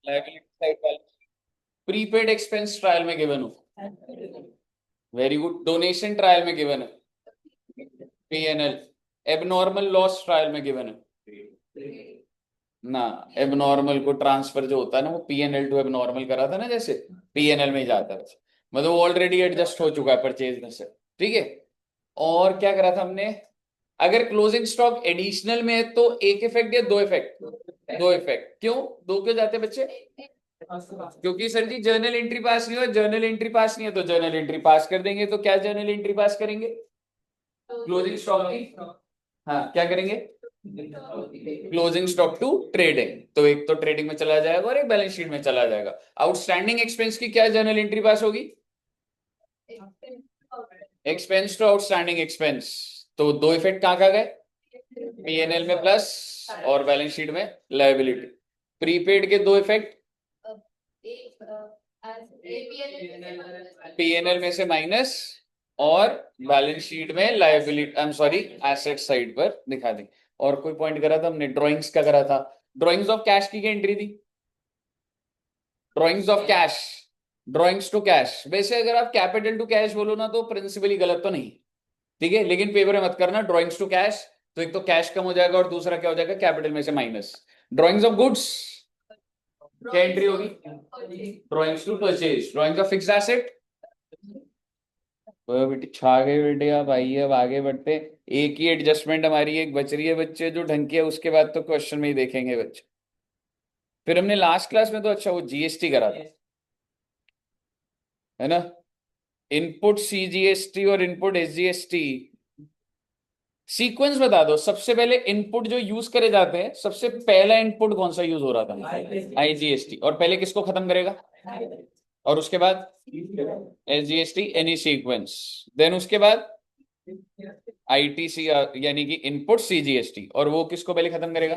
Liability side balance. Prepaid expense trial में given हो, very good. Donation trial में given है, पीएनएल। एबनॉर्मल लॉस ट्रायल में given है ना। एबनॉर्मल को ट्रांसफर जो होता है ना, वो पीएनएल टू एबनॉर्मल करा था ना, जैसे पीएनएल में ही जाता है, मतलब ऑलरेडी एडजस्ट हो चुका है परचेज में से। ठीक है। और क्या करा था हमने, अगर क्लोजिंग स्टॉक एडिशनल में है तो एक इफेक्ट या दो इफेक्ट? दो इफेक्ट। क्यों दो क्यों जाते हैं बच्चे? क्योंकि सर जी जर्नल एंट्री पास नहीं हुआ, जर्नल एंट्री पास नहीं है तो जर्नल एंट्री पास कर देंगे। तो क्या जर्नल एंट्री पास करेंगे? क्लोजिंग स्टॉक की। हाँ क्या करेंगे? Closing stock to trading. तो एक तो ट्रेडिंग में चला जाएगा और एक बैलेंस शीट में चला जाएगा। आउटस्टैंडिंग एक्सपेंस की क्या जर्नल एंट्री पास होगी? Expense to outstanding expense. तो दो इफेक्ट कहाँ कहाँ गए? पीएनएल में प्लस और बैलेंस शीट में लायबिलिटी। प्रीपेड के दो इफेक्ट, पीएनएल में से माइनस और बैलेंस शीट में liability, I am sorry asset side पर दिखा दी। और कोई पॉइंट करा था हमने, ड्राइंग्स का करा था। ड्राइंग्स ऑफ कैश की क्या एंट्री थी? Drawings of cash, drawings to cash. वैसे अगर आप कैपिटल टू कैश बोलो ना तो प्रिंसिपली गलत तो नहीं, ठीक है, लेकिन पेपर में मत करना ड्राइंग्स टू कैश। तो एक तो कैश कम हो जाएगा और दूसरा क्या हो जाएगा, कैपिटल में से माइनस। ड्राइंग्स ऑफ गुड्स क्या एंट्री होगी? Drawings to purchase. Drawings of fixed asset, बेटे छा गए बेटे आप। आइए अब आगे बढ़ते। एक ही एडजस्टमेंट हमारी एक बच रही है बच्चे, जो ढंग की है, उसके बाद तो क्वेश्चन में ही देखेंगे बच्चे। फिर हमने लास्ट क्लास में तो अच्छा वो जीएसटी करा था, है ना। इनपुट सीजीएसटी और इनपुट एसजीएसटी, सीक्वेंस बता दो। सबसे पहले इनपुट जो यूज करे जाते हैं, सबसे पहला इनपुट कौन सा यूज हो रहा था? आईजीएसटी। और पहले किसको खत्म करेगा? और उसके बाद एसजीएसटी, एनी सीक्वेंस। देन उसके बाद आईटीसी, यानी कि इनपुट सीजीएसटी। और वो किसको पहले खत्म करेगा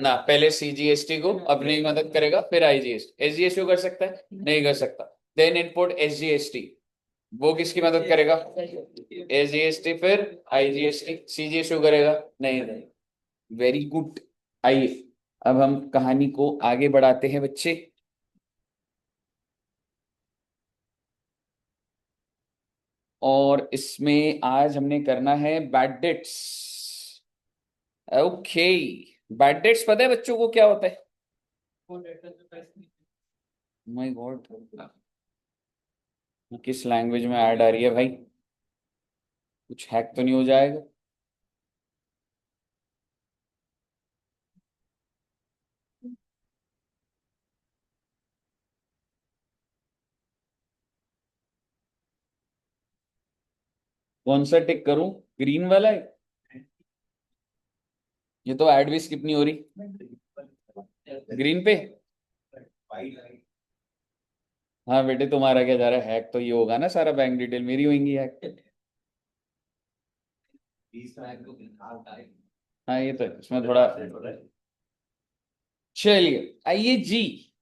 ना? पहले सीजीएसटी को अपनी मदद करेगा, फिर आईजीएसटी। एसजीएसटी को कर सकता है? नहीं कर सकता। देन इनपुट एसजीएसटी, वो किसकी मदद करेगा? एसजीएसटी, फिर आईजीएसटी। सीजीएसटी करेगा? नहीं नहीं। Very good. आइए अब हम कहानी को आगे बढ़ाते हैं बच्चे। और इसमें आज हमने करना है bad debts. Okay. Bad debts पता है बच्चों को क्या होता है? माय गॉड, किस लैंग्वेज में ऐड आ रही है भाई? कुछ हैक तो नहीं हो जाएगा? कौन सा टिक करूं? ग्रीन वाला है? ये तो ऐड भी स्किप नहीं हो रही। ग्रीन पे? हाँ बेटे, तुम्हारा क्या जा रहा है? हैक तो ये होगा ना, सारा बैंक डिटेल मेरी होंगी हैक। हाँ ये तो है, इसमें थोड़ा। चलिए आइए जी,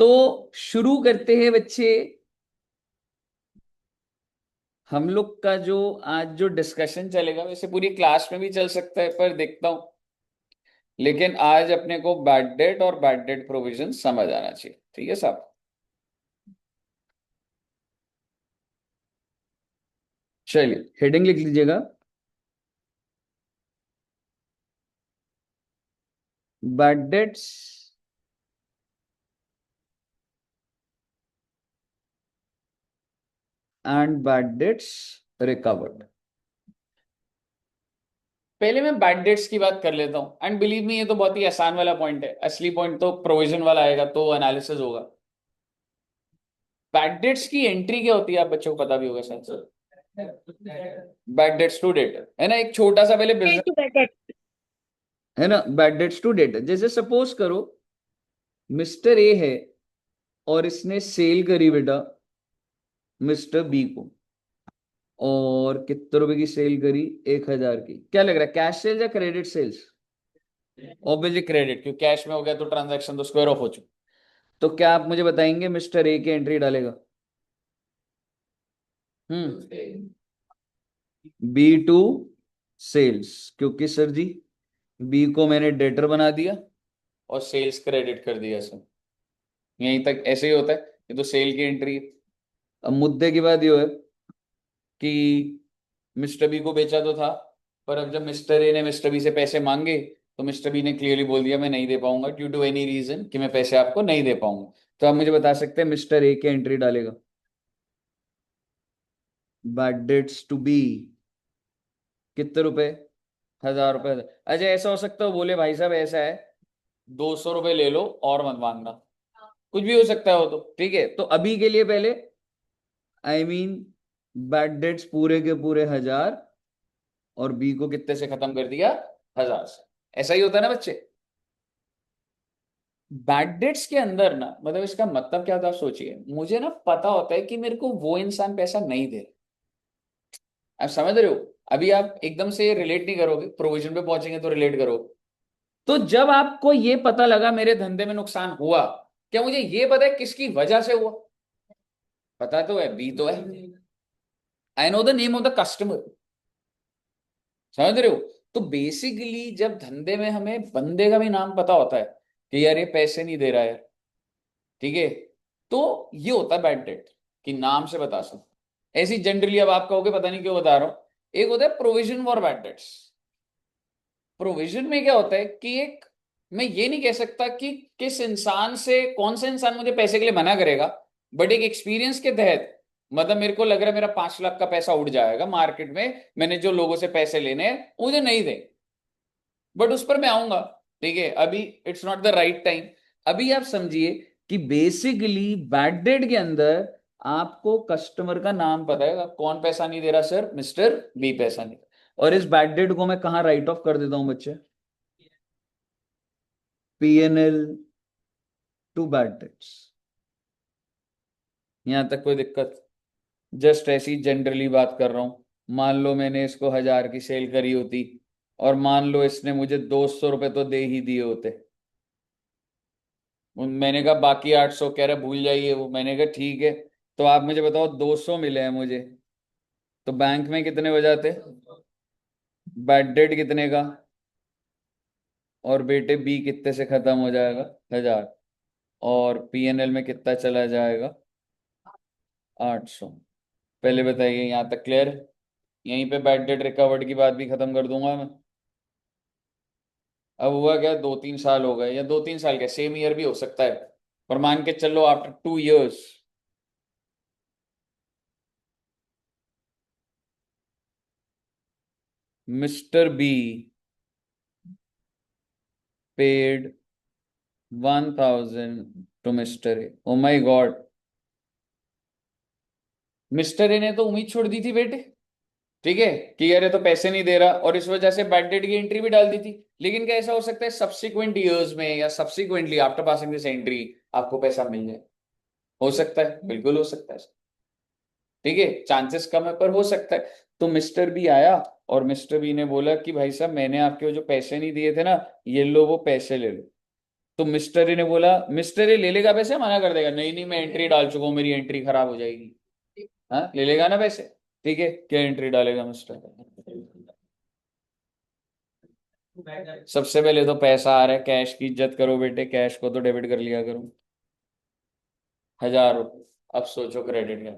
तो शुरू करते हैं बच्चे। हम लोग का जो आज जो डिस्कशन चलेगा, वैसे पूरी क्लास में भी चल सकता है पर देखता हूं, लेकिन आज अपने को बैड डेट और बैड डेट प्रोविजन समझ आना चाहिए। ठीक है साहब। चलिए हेडिंग लिख लीजिएगा, bad debts and bad debts recovered. पहले मैं बैड डेट्स की बात कर लेता हूं। एंड बिलीव मी, ये तो बहुत ही आसान वाला पॉइंट है। असली पॉइंट तो प्रोविजन वाला आएगा तो एनालिसिस होगा। बैड डेट्स की एंट्री क्या होती है, आप बच्चों को पता भी होगा शायद। बैड डेट्स टू डेट, है ना। एक छोटा सा पहले बिजनेस, है ना। बैड डेट्स टू डेट, जैसे सपोज करो मिस्टर ए है और इसने सेल करी बेटा मिस्टर बी को। और कितने रुपए की सेल करी? 1,000 की। क्या लग रहा है, कैश सेल्स या क्रेडिट सेल्स? ऑब्वियसली क्रेडिट, क्योंकि कैश में हो गया तो ट्रांजैक्शन तो स्क्वायर ऑफ हो चुका। तो क्या आप मुझे बताएंगे मिस्टर ए की एंट्री डालेगा? बी टू सेल्स, क्योंकि सर जी बी को मैंने डेटर बना दिया और सेल्स क्रेडिट कर दिया सर। यहीं तक ऐसे ही होता है, ये तो सेल की एंट्री है। अब मुद्दे की बात ये है कि मिस्टर बी को बेचा तो था, पर अब जब मिस्टर ए ने मिस्टर बी से पैसे मांगे तो मिस्टर बी ने क्लियरली बोल दिया मैं नहीं दे पाऊंगा ड्यू टू एनी रीजन, कि मैं पैसे आपको नहीं दे पाऊंगा। तो आप मुझे बता सकते हैं मिस्टर ए क्या एंट्री डालेगा? बैड डेट्स टू बी, कितने रुपए? 1000 रुपए। अच्छा ऐसा हो सकता है बोले भाई साहब ऐसा है 200 रुपए ले लो और मत मांगना, कुछ भी हो सकता है वो, तो ठीक है। तो अभी के लिए पहले आई मीन बैड डेट्स पूरे के पूरे 1000, और बी को कितने से खत्म कर दिया? 1000 से। ऐसा ही होता है ना बच्चे। बैड डेट्स के अंदर ना, मतलब इसका मतलब क्या था सोचिए, मुझे ना पता होता है कि मेरे को वो इंसान पैसा नहीं दे, आप समझ रहे हो? अभी आप एकदम से रिलेट नहीं करोगे, प्रोविजन पे पहुंचेंगे तो रिलेट करोगे। तो जब आपको ये पता लगा मेरे धंधे में नुकसान हुआ, क्या मुझे ये पता है किसकी वजह से हुआ? पता तो है, बी तो है। I know the name of the customer, समझ रहे हो? तो बेसिकली जब धंधे में हमें बंदे का भी नाम पता होता है कि यार ये पैसे नहीं दे रहा है, ठीक है, तो ये होता है बैड डेट, कि नाम से बता सकते। ऐसी जनरली अब आप कहोगे पता नहीं क्यों बता रहा हूं, एक होता है provision for bad dates. Provision में क्या होता है कि एक, मैं ये नहीं कह सकता कि किस इंसान से, कौन सा इंसान मुझे पैसे के लिए मना करेगा, बट एक एक्सपीरियंस के तहत, मतलब मेरे को लग रहा है मेरा 5 लाख का पैसा उड़ जाएगा मार्केट में, मैंने जो लोगों से पैसे लेने हैं मुझे नहीं दे, बट उस पर मैं आऊंगा, ठीक है, अभी it's not the right time. अभी आप समझिए कि बेसिकली बैड डेट के अंदर आपको कस्टमर का नाम पता है, कौन पैसा नहीं दे रहा सर, मिस्टर बी पैसा नहीं दे रहा। और इस बैड डेट को मैं कहां राइट ऑफ कर देता हूं बच्चे? PNL to bad debts. यहां तक कोई दिक्कत? जस्ट ऐसी जनरली बात कर रहा हूं। मान लो मैंने इसको 1000 की सेल करी होती, और मान लो इसने मुझे 200 रुपए तो दे ही दिए होते, मैंने कहा बाकी 800 कह रहा भूल जाइए वो, मैंने कहा ठीक है, तो आप मुझे बताओ 200 मिले हैं मुझे, तो बैंक में कितने हो जाते? बैड डेट कितने का? और बेटे बी कितने से खत्म हो जाएगा? 1000। और पीएनएल में कितना चला जाएगा? 800। पहले बताइए यहाँ तक क्लियर? यहीं पे बैड डेट रिकवर्ड की बात भी खत्म कर दूंगा मैं। अब हुआ क्या, 2-3 साल हो गए, या 2-3 साल क्या, सेम ईयर भी हो सकता है, पर मान के चलो after 2 years, mister B paid 1000 to mister A. Oh my god, mister A ने तो उम्मीद छोड़ दी थी बेटे, ठीक है, कि यार ये तो पैसे नहीं दे रहा, और इस वजह से बैड डेट की एंट्री भी डाल दी थी। लेकिन क्या ऐसा हो सकता है सब्सिक्वेंट ईयर्स में या subsequently after passing this entry आपको पैसा मिल जाए? हो सकता है, बिल्कुल हो सकता है, ठीक है, चांसेस कम है पर हो सकता है। तो मिस्टर बी आया, और मिस्टर बी ने बोला कि भाई साहब मैंने आपके वो जो पैसे नहीं दिए थे ना, ये लो वो पैसे ले लो। तो मिस्टर ए ने बोला, मिस्टर ए ले लेगा पैसे, मना कर देगा नहीं नहीं मैं एंट्री डाल चुका हूँ, मेरी एंट्री खराब हो जाएगी? हाँ ले लेगा ना पैसे, ठीक है, क्या एंट्री डालेगा मिस्टर? सबसे पहले तो पैसा आ रहा है, कैश की इज्जत करो बेटे, कैश को तो डेबिट कर लिया करो। 1000 रुपये, अब सोचो क्रेडिट क्या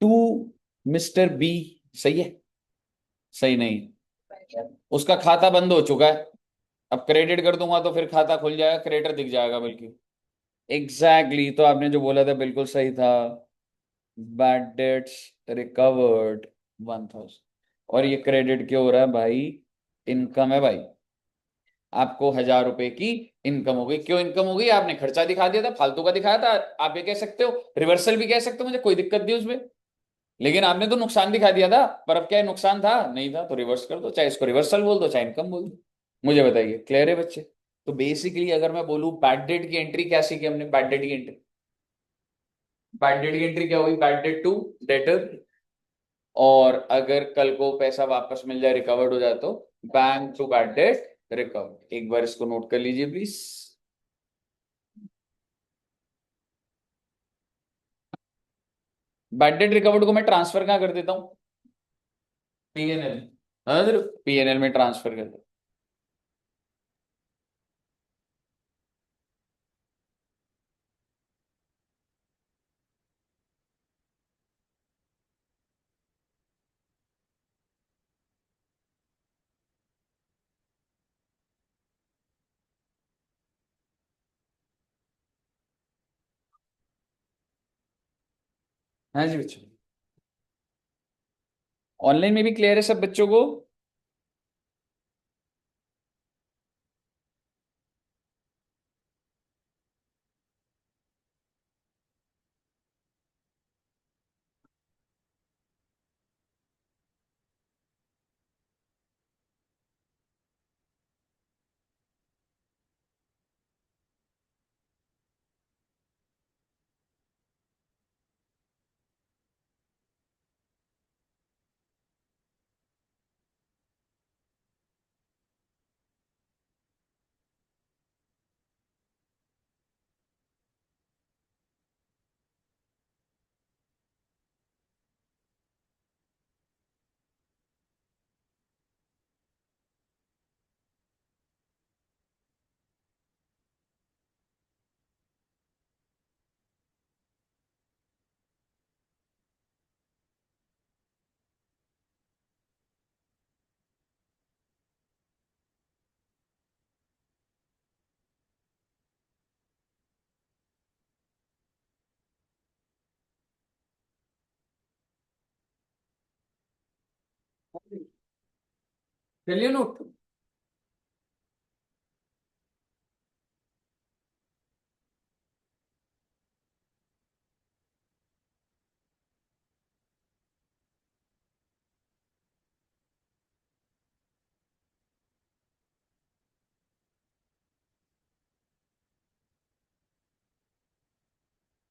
टू मिस्टर बी, सही है? सही नहीं, उसका खाता बंद हो चुका है। अब क्रेडिट कर दूंगा तो फिर खाता खुल जाएगा, क्रेडिटर दिख जाएगा बल्कि। एग्जैक्टली तो आपने जो बोला था बिल्कुल सही था, बैड डेट्स रिकवर्ड 1000। और ये क्रेडिट क्यों हो रहा है भाई? इनकम है भाई, आपको 1000 रुपए की इनकम हो गई। क्यों इनकम हो गई? आपने खर्चा दिखा दिया था, फालतू का दिखाया था, आप ये कह सकते हो, रिवर्सल भी कह सकते हो, मुझे कोई दिक्कत नहीं उसमें। लेकिन आपने तो नुकसान दिखा दिया था, पर अब क्या है, नुकसान था नहीं था तो रिवर्स कर दो, चाहे इसको रिवर्सल बोल दो चाहे इनकम बोल दो। मुझे बताइए, क्लियर है बच्चे? तो बेसिकली अगर मैं बोलूं बैड डेट की एंट्री क्या सीखी हमने, बैड डेट की एंट्री, बैड डेट की एंट्री क्या हुई, बैड डेट टू डेटर। और अगर कल को पैसा वापस मिल जाए, रिकवर्ड हो जाए, तो bank to bad debt recover. एक बार इसको नोट कर लीजिए प्लीज। बैड डेट रिकवर्ड को मैं ट्रांसफर कहाँ कर देता हूँ? पीएनएल। पीएनएल में ट्रांसफर कर दो। हाँ जी बच्चों, ऑनलाइन में भी क्लियर है सब बच्चों को? चलिए नोट।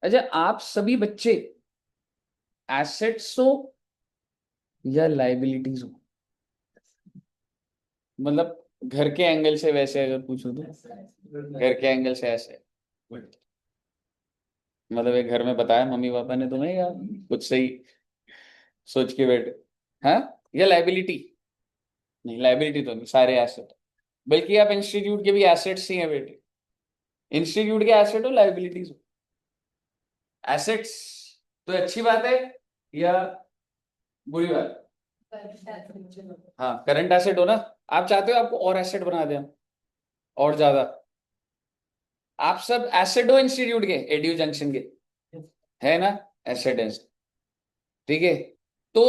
अच्छा, आप सभी बच्चे एसेट्स हो या लाइबिलिटीज हो? मतलब घर के एंगल से वैसे अगर पूछूं तो घर के एंगल से ऐसे, मतलब एक घर में बताया मम्मी पापा ने तुम्हें या कुछ सही सोच के बैठे? हाँ, या लाइबिलिटी? नहीं, लाइबिलिटी तो नहीं, सारे एसेट। बल्कि आप इंस्टीट्यूट के भी एसेट्स ही हैं बेटे। इंस्टीट्यूट के एसेट हो, लाइबिलिटीज हो? एसेट्स तो अच्छी बात है या बुरी बात? हाँ, करंट एसेट हो ना। आप चाहते हो आपको और एसेट बना दें हम, और ज्यादा? आप सब एसेट हो इंस्टीट्यूट के, एडू जंक्शन के, है ना? एसेट है, ठीक है। तो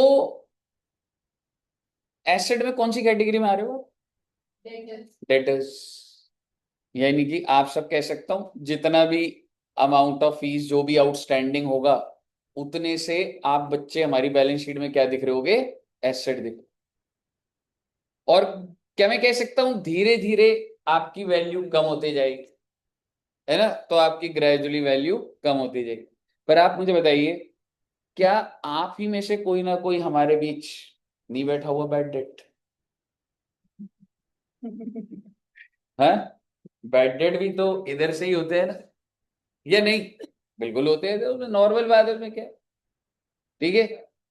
एसेट में कौन सी कैटेगरी में आ रहे हो? डेटर्स। यानी कि आप सब कह सकता हूं जितना भी अमाउंट ऑफ फीस जो भी आउटस्टैंडिंग होगा, उतने से आप बच्चे हमारी बैलेंस शीट में क्या दिख रहे होगे? एसेट दिख। और क्या मैं कह सकता हूं धीरे धीरे आपकी वैल्यू कम होती जाएगी, है ना? तो आपकी ग्रेजुअली वैल्यू कम होती जाएगी। पर आप मुझे बताइए, क्या आप ही में से कोई ना कोई हमारे बीच नहीं बैठा हुआ बैड डेट? हाँ, बैड डेट भी तो इधर से ही होते हैं ना, या नहीं? बिल्कुल होते हैं, तो नॉर्मल बात है, उसमें क्या है? ठीक है।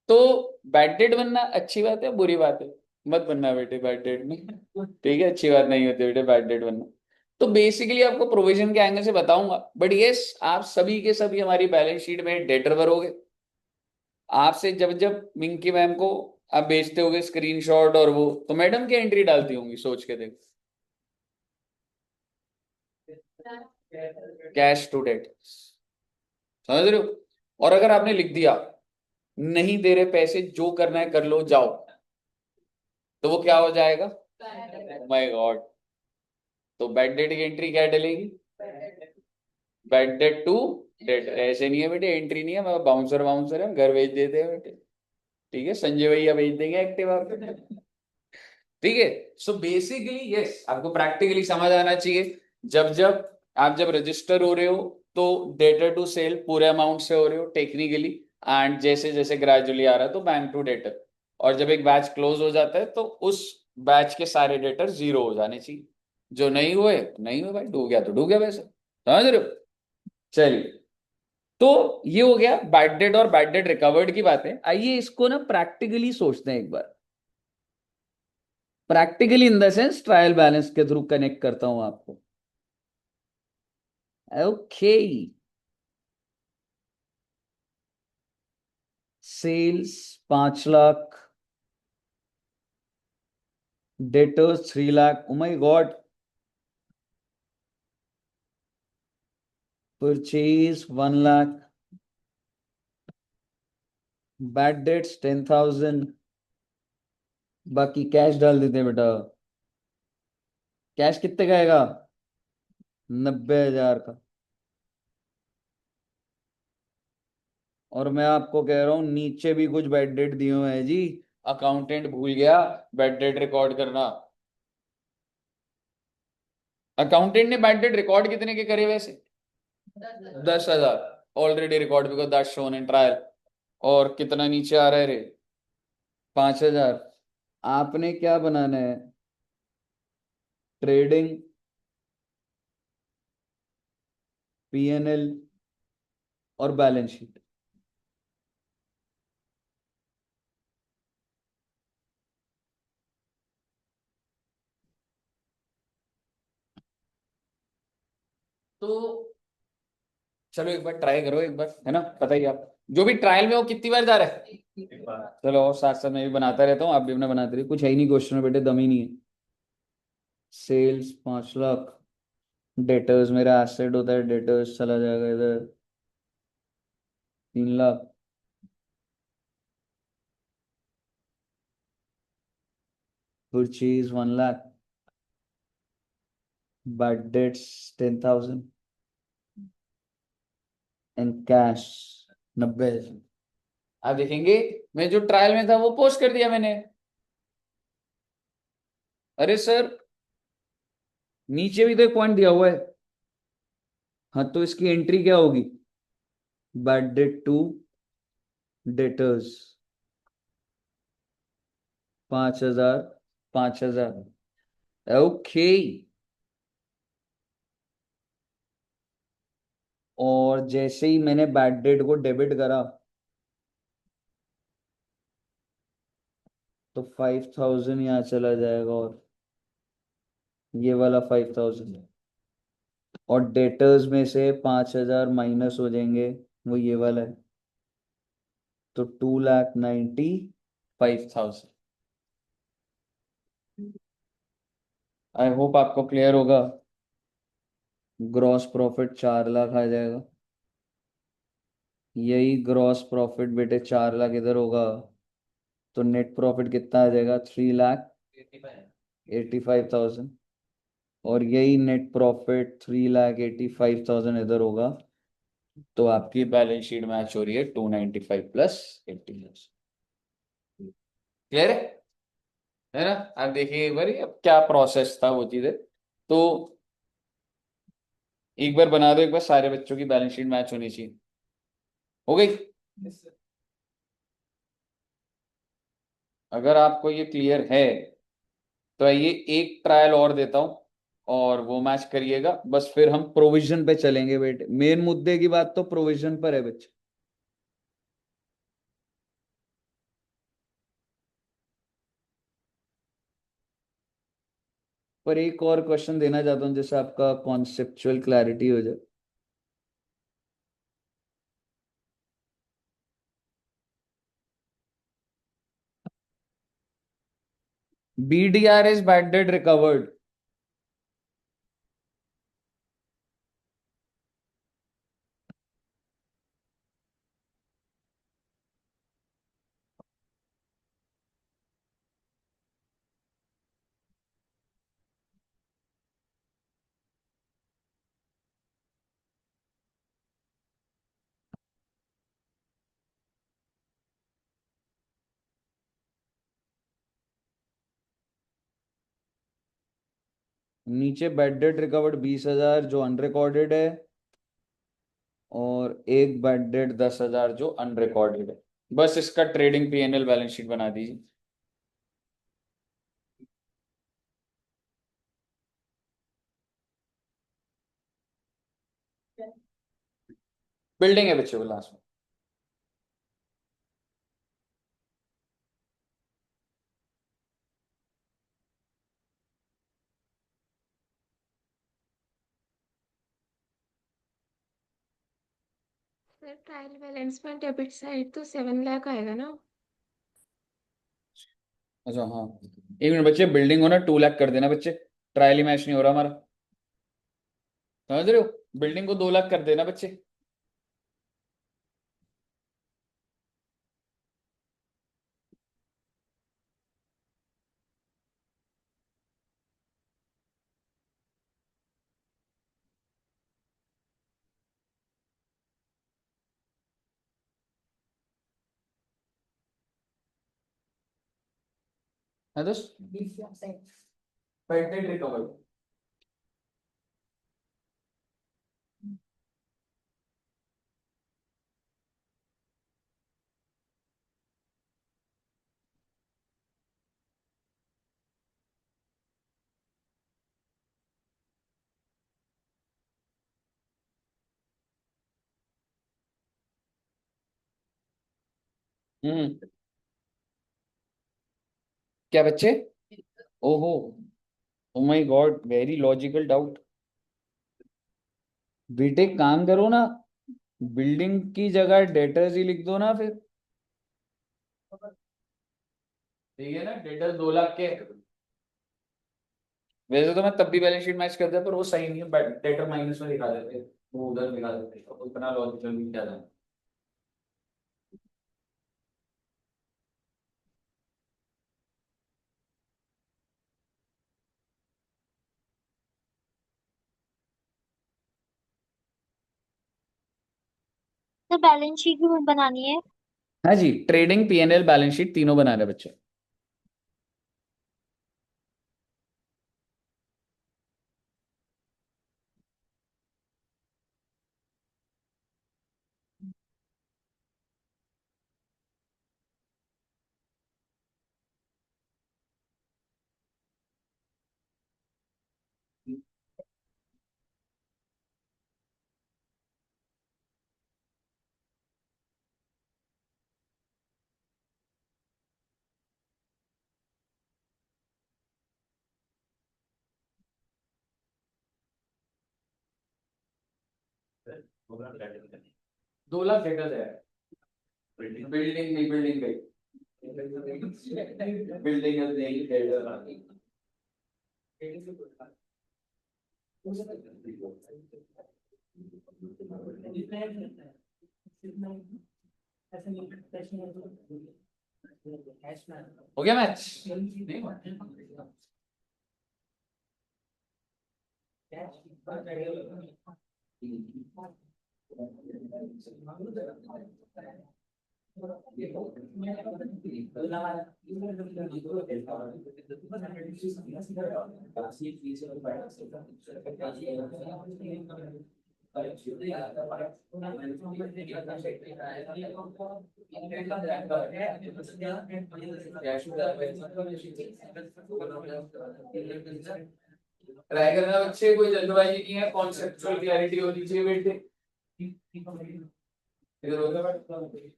तो बैड डेट बनना अच्छी बात है बुरी बात है? मत बनना बेटे बैड डेट में, ठीक है? अच्छी बात नहीं होती बेटे बैड डेट बनना। तो बेसिकली आपको प्रोविजन के एंगल से बताऊंगा, बट यस, आप सभी के सभी हमारी बैलेंस शीट में डेटर भरोगे। आपसे जब जब मिंकी मैम को आप भेजते होगे स्क्रीनशॉट और वो, तो मैडम की एंट्री डालती होंगी, सोच के देखो। कैश टू डेट, समझ रहे हो? और अगर आपने लिख दिया नहीं दे रहे पैसे, जो करना है कर लो जाओ, तो वो क्या हो जाएगा? My god. तो बैड डेट की एंट्री क्या डलेगी? Bad debt to debt. ऐसे नहीं है बेटे, एंट्री नहीं है, मैं बाउंसर बाउंसर है, घर भेज देते हैं बेटे। ठीक है, संजय भैया भेज देंगे एक्टिवा पे। ठीक है। सो बेसिकली यस, आपको प्रैक्टिकली समझ आना चाहिए। जब जब आप जब रजिस्टर हो रहे हो, तो डेटर टू सेल पूरे अमाउंट से हो रहे हो टेक्निकली, एंड जैसे जैसे ग्रेजुअली आ रहा है तो बैंक टू डेटर। और जब एक बैच क्लोज हो जाता है तो उस बैच के सारे डेटर जीरो हो जाने चाहिए। जो नहीं हुए नहीं हुए भाई, डूब गया तो डूब गया वैसे, समझ रहे हो? चलिए, तो ये हो गया बैड डेट और बैड डेट रिकवर्ड की बातें। आइए इसको ना प्रैक्टिकली सोचते हैं एक बार। Practically in the sense trial balance के थ्रू कनेक्ट करता हूं आपको। Okay, sales 5 lakh, debtors 3 lakh, oh my god, purchase 1 lakh, bad debts 10,000, बाकी कैश डाल देते हैं बेटा। कैश कितने का आएगा? 90,000 का। और मैं आपको कह रहा हूं नीचे भी कुछ बैड डेट दिए हुए हैं जी। अकाउंटेंट भूल गया बैड डेट रिकॉर्ड करना। अकाउंटेंट ने बैड डेट रिकॉर्ड कितने के करे वैसे? 10,000 already record because that shown in trial. और कितना नीचे आ रहा है रे? 5,000। आपने क्या बनाना है? ट्रेडिंग, पीएनएल और बैलेंस शीट। तो चलो एक बार ट्राई करो, एक बार है ना, पता ही आप जो भी ट्रायल में वो कितनी बार जा रहा है। चलो और साथ साथ मैं भी बनाता रहता हूँ, आप भी अपना बनाते रहिए, कुछ है ही नहीं क्वेश्चन में बेटे, दम ही नहीं है। सेल्स 5 लाख, डेटर्स मेरा एसेट होता है, डेटर्स चला जाएगा इधर 3 lakh. Purchase 1 lakh, bad debts 10,000 and cash 90,000। आप देखेंगे मैं जो ट्रायल में था वो पोस्ट कर दिया मैंने। अरे सर नीचे भी तो एक पॉइंट दिया हुआ है। हाँ तो इसकी एंट्री क्या होगी? Bad debt to debtors 5,000, 5,000। Okay. और जैसे ही मैंने बैड डेट को डेबिट करा तो 5,000 यहाँ चला जाएगा, और ये वाला 5,000, और डेटर्स में से 5,000 माइनस हो जाएंगे, वो ये वाला है, तो 2,95,000। आई होप आपको क्लियर होगा। ग्रॉस प्रॉफिट 4 लाख आ जाएगा। यही ग्रॉस प्रॉफिट बेटे 4 लाख इधर होगा, तो नेट प्रॉफिट कितना आ जाएगा? 3,85,000। और यही नेट प्रॉफिट 3,85,000 इधर होगा, तो आपकी बैलेंस शीट मैच हो रही है 295 प्लस 80। क्लियर है ना? आप देखिए एक बार अब क्या प्रोसेस था वो चीजें। तो एक बार बना दो, एक बार सारे बच्चों की बैलेंस शीट मैच होनी चाहिए। हो गई? अगर आपको ये क्लियर है तो आइए एक ट्रायल और देता हूं और वो मैच करिएगा, बस फिर हम प्रोविजन पे चलेंगे बेटे। मेन मुद्दे की बात तो प्रोविजन पर है बच्चे। पर एक और क्वेश्चन देना चाहता हूँ जिससे आपका कॉन्सेप्चुअल क्लैरिटी हो जाए। BDR is bad debt recovered। नीचे बैड डेट रिकवर्ड 20,000 जो अनरिकॉर्डेड है, और एक बैड डेट 10,000 जो अनरिकॉर्डेड है। बस इसका ट्रेडिंग पीएनएल बैलेंस शीट बना दीजिए। बिल्डिंग है बच्चों को लास्ट में। सर ट्रायल बैलेंस में डेबिट साइड तो 7 लाख आएगा ना। अच्छा हाँ, एक मिनट बच्चे, बिल्डिंग हो ना 2 लाख कर देना बच्चे, ट्रायल ही मैच नहीं हो रहा हमारा, समझ रहे हो? बिल्डिंग को 2 लाख कर देना बच्चे। है दोस्त? Bad debt recovered. क्या बच्चे? ओहो, ओ my God, very logical doubt. बेटे काम करो ना, बिल्डिंग की जगह डेटर्स ही लिख दो ना फिर। ठीक है ना, डेटर्स 2 लाख के। वैसे तो मैं तब भी बैलेंस शीट मैच करता, पर वो सही नहीं है, डेटर माइनस में दिखा देते, वो उधर दिखा देते, तो इतना लॉजिकल भी क्या था। तो बैलेंस शीट भी बनानी है। हाँ जी, ट्रेडिंग पीएनएल बैलेंस शीट तीनों बना रहे बच्चे। दो लाख डेटर्स है। बिल्डिंग नहीं, बिल्डिंग गई, बिल्डिंग नहीं, डेटर आ गई। हो गया मैच? ट्राई करना बच्चे, कोई जल्दबाजी नहीं है, कॉन्सेप्चुअल क्लैरिटी होनी चाहिए बेटे। इधर हो गया, इधर हो गया।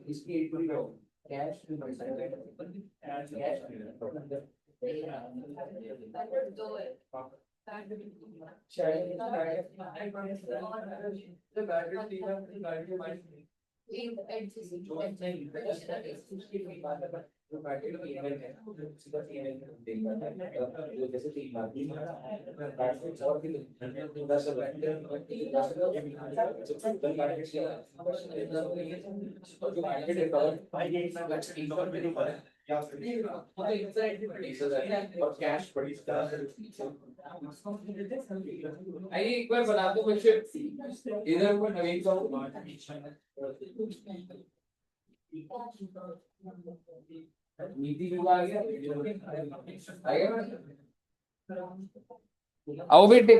इसकी एक पूरी कैश आइए एक बार बना दो बच्चे, इधर ऊपर नवीन का नीति विभाग आ गया। आओ बेटे,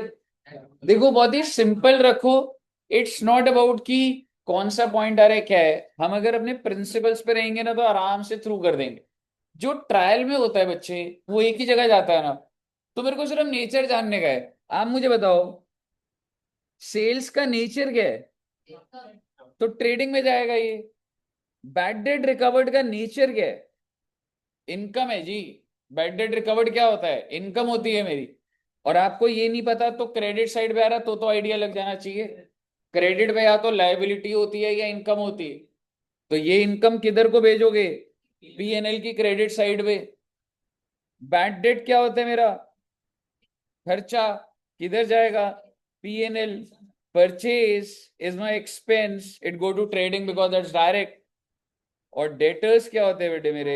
देखो बहुत ही सिंपल रखो। इट्स नॉट अबाउट कि कौन सा पॉइंट आ रहा है क्या है, हम अगर अपने प्रिंसिपल्स पे रहेंगे ना तो आराम से थ्रू कर देंगे। जो ट्रायल में होता है बच्चे, वो एक ही जगह जाता है ना, तो मेरे को सिर्फ नेचर जानने का है। आप मुझे बताओ, सेल्स का नेचर क्या है? तो ट्रेडिंग में जाएगा ये। बैड डेट रिकवर्ड का नेचर क्या है? इनकम है जी। बैड डेट रिकवर्ड क्या होता है? इनकम होती है मेरी। और आपको ये नहीं पता तो क्रेडिट साइड पे आ रहा, तो आइडिया लग जाना चाहिए। क्रेडिट पे या तो लायबिलिटी होती है या इनकम होती है। तो ये इनकम किधर को भेजोगे? पीएनएल की क्रेडिट साइड पे। बैड डेट क्या होता है मेरा? खर्चा। किधर जाएगा? PNL. Purchase is my expense, it go to trading because that's direct. और डेटर्स क्या होते हैं बेटे मेरे?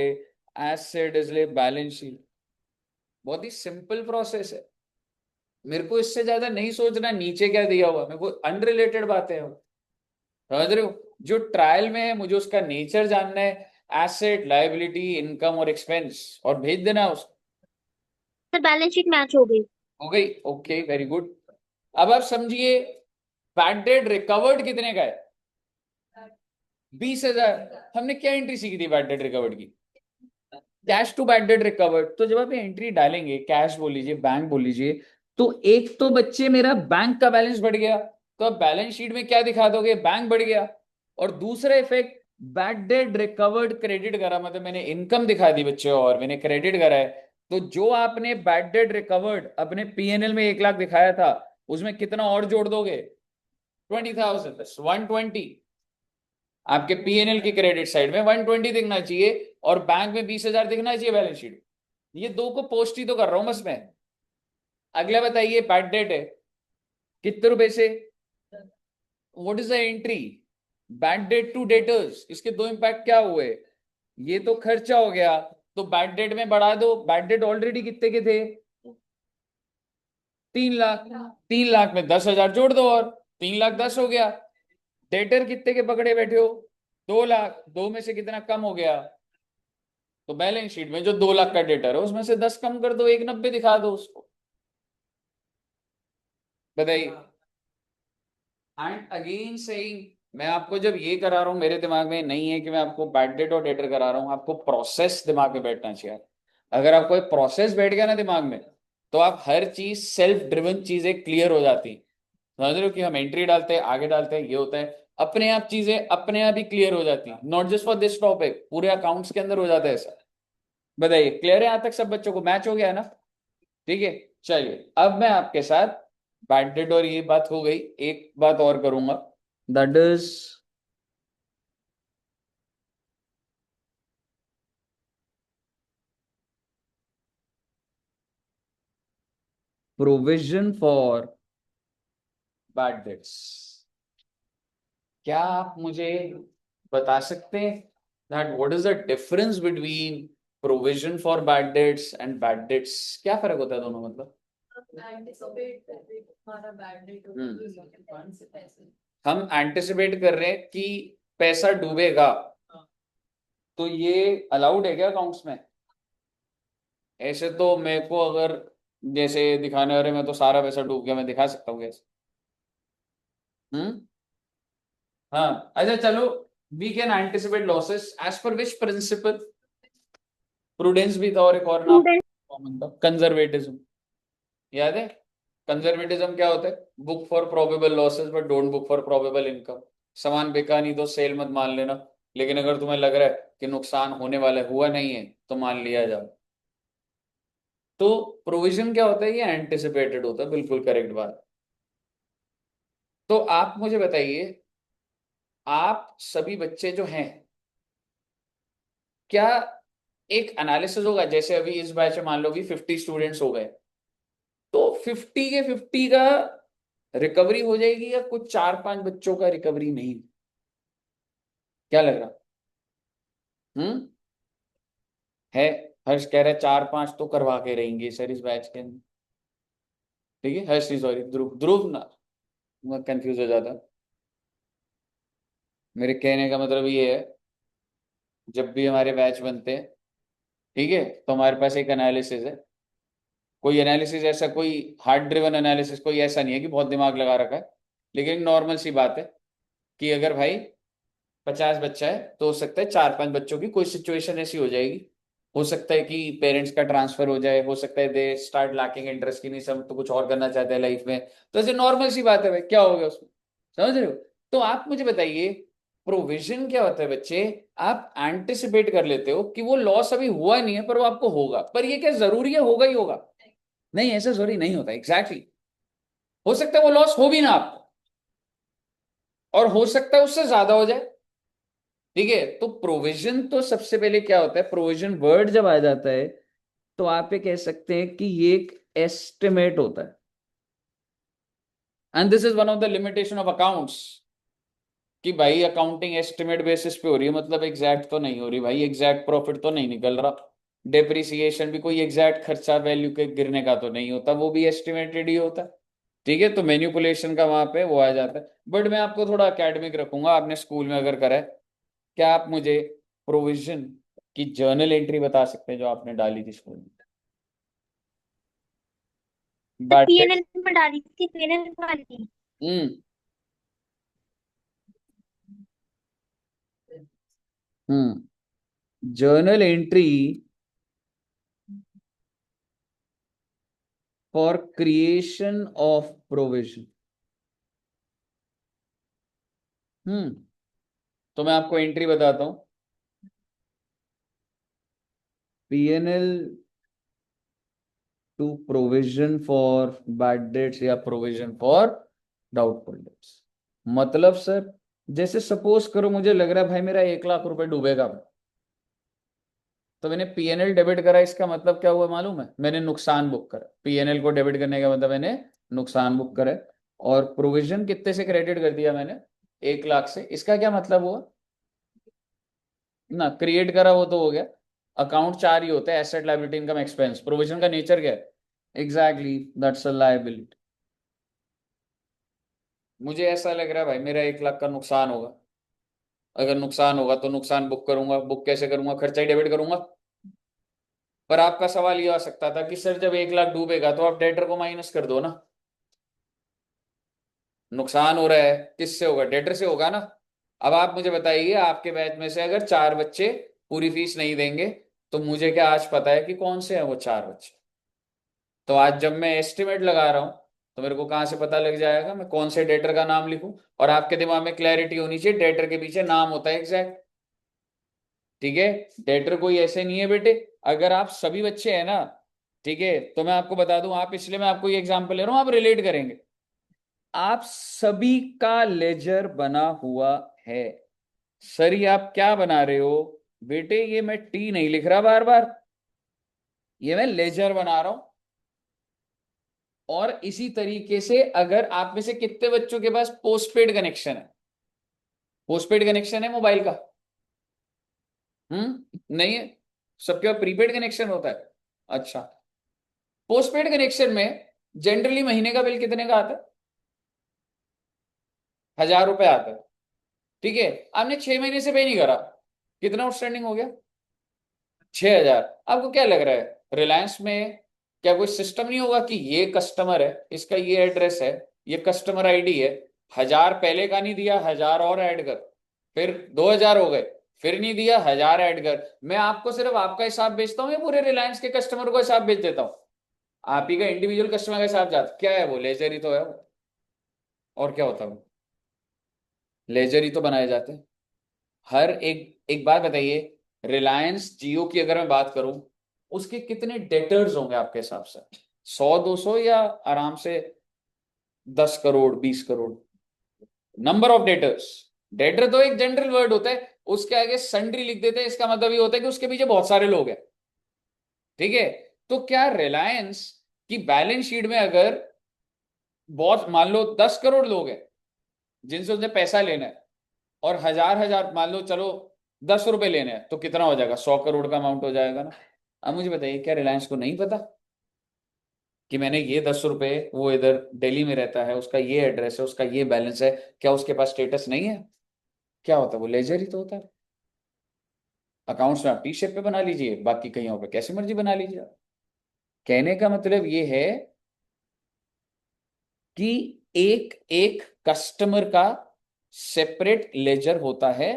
एसेट, इसलिए बैलेंस शीट। बहुत ही सिंपल प्रोसेस है। मेरे को इससे ज्यादा नहीं सोचना नीचे क्या दिया हुआ, मेरे को अनरिलेटेड बातें हैं, समझ रहे हो? जो ट्रायल में है मुझे उसका नेचर जानना है, एसेट, लायबिलिटी, इनकम और एक्सपेंस, और भेज देना है उसको। सर बैलेंस शीट मैच हो गई। हो गई, ओके, वेरी गुड। अब आप समझिए, बैड डेट रिकवर्ड कितने का है? 20,000। हमने क्या एंट्री सीखी थी बैड डेट रिकवर्ड की? Cash to bad debt recovered. तो जब आप एंट्री डालेंगे, कैश बोल लीजिए, बैंक बोल लीजिए, तो एक तो बच्चे मेरा बैंक का बैलेंस बढ़ गया, तो अब बैलेंस शीट में क्या दिखा दोगे? बैंक बढ़ गया। और दूसरा effect, bad debt recovered credit करा, मतलब मैंने इनकम दिखा दी बच्चे और मैंने क्रेडिट करा है। तो जो आपने बैड डेट रिकवर्ड अपने पीएनएल में 1 लाख दिखाया था, उसमें कितना और जोड़ दोगे? 20,000, 120। आपके पीएनएल की क्रेडिट साइड में 120 दिखना चाहिए और बैंक में 20,000 दिखना चाहिए बैलेंस शीट। ये दो को पोस्ट ही तो कर रहा हूं बस मैं। अगला बताइए, बैड डेट है कितने रुपए से? What is the entry? Bad debt to debtors, इसके दो इंपैक्ट क्या हुए? ये तो खर्चा हो गया, तो बैड डेट में बढ़ा दो। बैड डेट ऑलरेडी कितने के थे? 3 लाख। 3 लाख में 10,000 जोड़ दो और 3,10,000 हो गया। डेटर कितने के पकड़े बैठे हो? 2 लाख। दो में से कितना कम हो गया? तो बैलेंस शीट में जो 2 लाख का डेटर है उसमें से 10 कम कर दो, 190 दिखा दो उसको। बताइए। एंड अगेन सेइंग, मैं आपको जब ये करा रहा हूं, मेरे दिमाग में नहीं है कि मैं आपको बैड डेट और डेटर करा रहा हूं, आपको प्रोसेस दिमाग में बैठना चाहिए। अगर आपको एक प्रोसेस बैठ गया ना दिमाग में, तो आप हर चीज सेल्फ ड्रिवन चीजें क्लियर हो जाती। समझ रहे हो कि हम एंट्री डालते हैं, आगे डालते हैं, ये होता है, अपने आप चीजें अपने आप ही क्लियर हो जाती, not just for this topic, पूरे अकाउंट्स के अंदर हो जाता है ऐसा। बताइए, क्लियर है? यहां तक सब बच्चों को मैच हो गया है ना? ठीक है, चलिए अब मैं आपके साथ बैड डेट और ये बात हो गई, एक बात और करूंगा, that is provision for bad dates. क्या आप मुझे बता सकते हैं that what is the difference between provision for bad dates and bad debts? क्या फर्क होता है दोनों, मतलब? हम एंटिसिपेट कर रहे हैं कि पैसा डूबेगा, तो ये अलाउड है क्या अकाउंट्स में? ऐसे तो मेरे को अगर जैसे दिखाने वाले में तो सारा पैसा डूब गया, मैं दिखा सकता हूँ कैसे? हम्म। हाँ, अच्छा चलो, we can anticipate losses as per which principal? Prudence भी था और एक और नाम प्रूडेंस। कॉमन था, कंजर्वेटिज्म। याद है? कंजर्वेटिज्म क्या होता है? Book for probable losses but don't book for probable income. सामान बिका नहीं तो सेल मत मान लेना, लेकिन अगर तुम्हें लग रहा है कि नुकसान होने वाला है, हुआ नहीं है, तो मान लिया जाए। तो प्रोविजन क्या होता है? ये एंटिसिपेटेड होता है, बिल्कुल करेक्ट बात। तो आप मुझे बताइए, आप सभी बच्चे जो हैं, क्या एक एनालिसिस होगा, जैसे अभी इस बैच में मान लो कि 50 स्टूडेंट्स हो गए, तो 50 के 50 का रिकवरी हो जाएगी, या कुछ 4-5 बच्चों का रिकवरी नहीं? क्या लग रहा? हम्म। है? हर्ष कह रहा है 4-5 तो करवा के रहेंगे सर इस बैच के अंदर। ठीक है, हर्ष, सॉरी, ध्रुव, ध्रुव ना, मैं कंफ्यूज हो जाता। मेरे कहने का मतलब ये है, जब भी हमारे बैच बनते हैं, ठीक है, तो हमारे पास एक एनालिसिस है। कोई एनालिसिस ऐसा, कोई हार्ड ड्रिवन एनालिसिस कोई ऐसा नहीं है कि बहुत दिमाग लगा रखा है, लेकिन नॉर्मल सी बात है कि अगर भाई 50 बच्चा है, तो हो सकता है 4-5 बच्चों की कोई सिचुएशन ऐसी हो जाएगी, हो सकता है कि पेरेंट्स का ट्रांसफर हो जाए, हो सकता है दे स्टार्ट लैकिंग इंटरेस्ट की, नहीं सब तो कुछ और करना चाहते हैं लाइफ में, तो ऐसे नॉर्मल सी बात है भाई, क्या हो गया उसमें? समझ रहे हो? तो आप मुझे बताइए, प्रोविजन क्या होता है बच्चे? आप एंटिसिपेट कर लेते हो कि वो लॉस अभी हुआ नहीं है पर वो आपको होगा, पर ये क्या जरूरी है होगा ही होगा? नहीं, ऐसा जरूरी नहीं होता, एग्जैक्टली हो सकता है वो लॉस हो भी ना आपको, और हो सकता है उससे ज्यादा हो जाए। ठीक है, तो प्रोविजन तो सबसे पहले क्या होता है, प्रोविजन वर्ड जब आ जाता है, तो आप ये कह सकते हैं कि ये एक एस्टिमेट होता है, and this is one of the limitation of accounts, कि भाई अकाउंटिंग एस्टिमेट बेसिस पे हो रही है, मतलब एग्जैक्ट तो नहीं हो रही भाई, एग्जैक्ट प्रॉफिट तो नहीं निकल रहा। डेप्रिसिएशन भी कोई एग्जैक्ट खर्चा वैल्यू के गिरने का तो नहीं होता, वो भी एस्टिमेटेड ही होता है। ठीक है, तो मैनिपुलेशन का वहां पे वो आ जाता है। बट मैं आपको थोड़ा एकेडमिक रखूंगा, आपने स्कूल में अगर करा है। क्या आप मुझे प्रोविजन की जर्नल एंट्री बता सकते हैं जो आपने डाली थी स्कूल में? Bad debt. पीएनएल में डाली थी, पीएनएल वाली। Hmm journal entry for creation of provision. तो मैं आपको एंट्री बताता हूं। PNL to provision for bad debts या प्रोविजन फॉर डाउटफुल डेट्स। मतलब सर, जैसे सपोज करो मुझे लग रहा है भाई मेरा 1 लाख रुपए डूबेगा, तो मैंने पीएनएल डेबिट करा, इसका मतलब क्या हुआ मालूम है? मैंने नुकसान बुक करा। पीएनएल को डेबिट करने का मतलब मैंने नुकसान बुक करा। और प्रोविजन कितने से क्रेडिट कर दिया मैंने? 1 लाख से। इसका क्या मतलब हुआ ना? क्रिएट करा वो तो हो गया। अकाउंट चार ही होते हैं, asset, liability, income, expense. Provision का नेचर क्या है? Exactly, that's a liability. मुझे ऐसा लग रहा है भाई मेरा 1 लाख का नुकसान होगा। अगर नुकसान होगा तो नुकसान बुक करूंगा। बुक कैसे करूंगा? खर्चा ही डेबिट करूंगा। पर आपका सवाल ये आ सकता था कि सर जब 1 लाख डूबेगा तो आप डेटर को माइनस कर दो ना। नुकसान हो रहा है, किससे होगा? डेटर से होगा ना। अब आप मुझे बताइए, आपके बैच में से अगर 4 बच्चे पूरी फीस नहीं देंगे, तो मुझे क्या आज पता है कि कौन से हैं वो 4 बच्चे? तो आज जब मैं एस्टिमेट लगा रहा हूं, तो मेरे को कहां से पता लग जाएगा मैं कौन से डेटर का नाम लिखूं? और आपके दिमाग में क्लैरिटी होनी चाहिए, डेटर के पीछे नाम होता है एग्जैक्ट। ठीक है, डेटर कोई ऐसे नहीं है बेटे। अगर आप सभी बच्चे हैं ना, ठीक है, तो मैं आपको बता दूं, आप, इसलिए मैं आपको ये एग्जांपल ले रहा हूं, आप रिलेट करेंगे। आप सभी का लेजर बना हुआ है। सर ये आप क्या बना रहे हो? बेटे ये मैं टी नहीं लिख रहा बार बार, ये मैं लेजर बना रहा हूं। और इसी तरीके से अगर आप में से कितने बच्चों के पास पोस्टपेड कनेक्शन है? पोस्टपेड कनेक्शन है मोबाइल का? नहीं है। सबके पास प्रीपेड कनेक्शन होता है। अच्छा, पोस्टपेड कनेक्शन में जनरली महीने का बिल कितने का आता है? 1000 रुपए आता है। ठीक है, आपने 6 महीने से पे नहीं करा, कितना आउटस्टैंडिंग हो गया? 6000। आपको क्या लग रहा है, रिलायंस में क्या कोई सिस्टम नहीं होगा कि ये कस्टमर है, इसका ये एड्रेस है, ये कस्टमर आईडी है, 1000 पहले का नहीं दिया, 1000 और ऐड कर, फिर 2000 हो गए, फिर नहीं दिया, 1000 ऐड कर। मैं आपको सिर्फ आपका हिसाब बेचता हूँ या पूरे रिलायंस के कस्टमर को हिसाब बेच देता हूँ? आप ही का इंडिविजुअल कस्टमर का हिसाब जाता क्या है? वो लेजर ही तो है वो। और क्या होता है वो? लेजर ही तो बनाए जाते हैं। हर एक एक बात बताइए, रिलायंस जियो की अगर मैं बात करूं, उसके कितने डेटर्स होंगे आपके हिसाब से? 100 200 या आराम से 10 crore 20 crore? Number of debtors. Debtor तो एक जनरल वर्ड होता है, उसके आगे सन्ड्री लिख देते हैं, इसका मतलब ये होता है कि उसके पीछे बहुत सारे लोग हैं। ठीक है, तो क्या रिलायंस की बैलेंस शीट में अगर बहुत, मान लो 10 करोड़ लोग हैं जिनसे उसने पैसा लेना है, और हजार हजार, मान लो चलो 10 रुपए लेने हैं, तो कितना हो जाएगा? 100 करोड़ का अमाउंट हो जाएगा ना। अब मुझे बताइए, क्या रिलायंस को नहीं पता कि मैंने ये 10 रुपए, वो इधर दिल्ली में रहता है, उसका ये एड्रेस है, उसका ये बैलेंस है, क्या उसके पास स्टेटस नहीं है? क्या होता है वो? लेजर ही तो होता है। अकाउंट्स में आप टी शेप पे बना लीजिए, बाकी कहीं पे कैसे मर्जी बना लीजिए। कहने का मतलब ये है कि एक एक कस्टमर का सेपरेट लेजर होता है,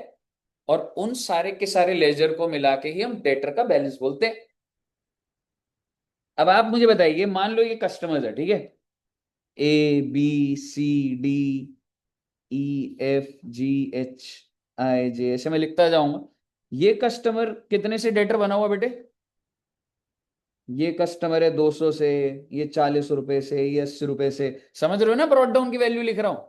और उन सारे के सारे लेजर को मिला के ही हम डेटर का बैलेंस बोलते हैं। अब आप मुझे बताइए, मान लो ये कस्टमर्स है, ठीक है, ABCD EFGHI J, ऐसे मैं लिखता जाऊंगा। ये कस्टमर कितने से डेटर बना हुआ बेटे? ये कस्टमर है 200 से, ये 40 रुपए से, ये 80 रुपए से। समझ रहे हो ना ब्रॉड डाउन की वैल्यू लिख रहा हूं?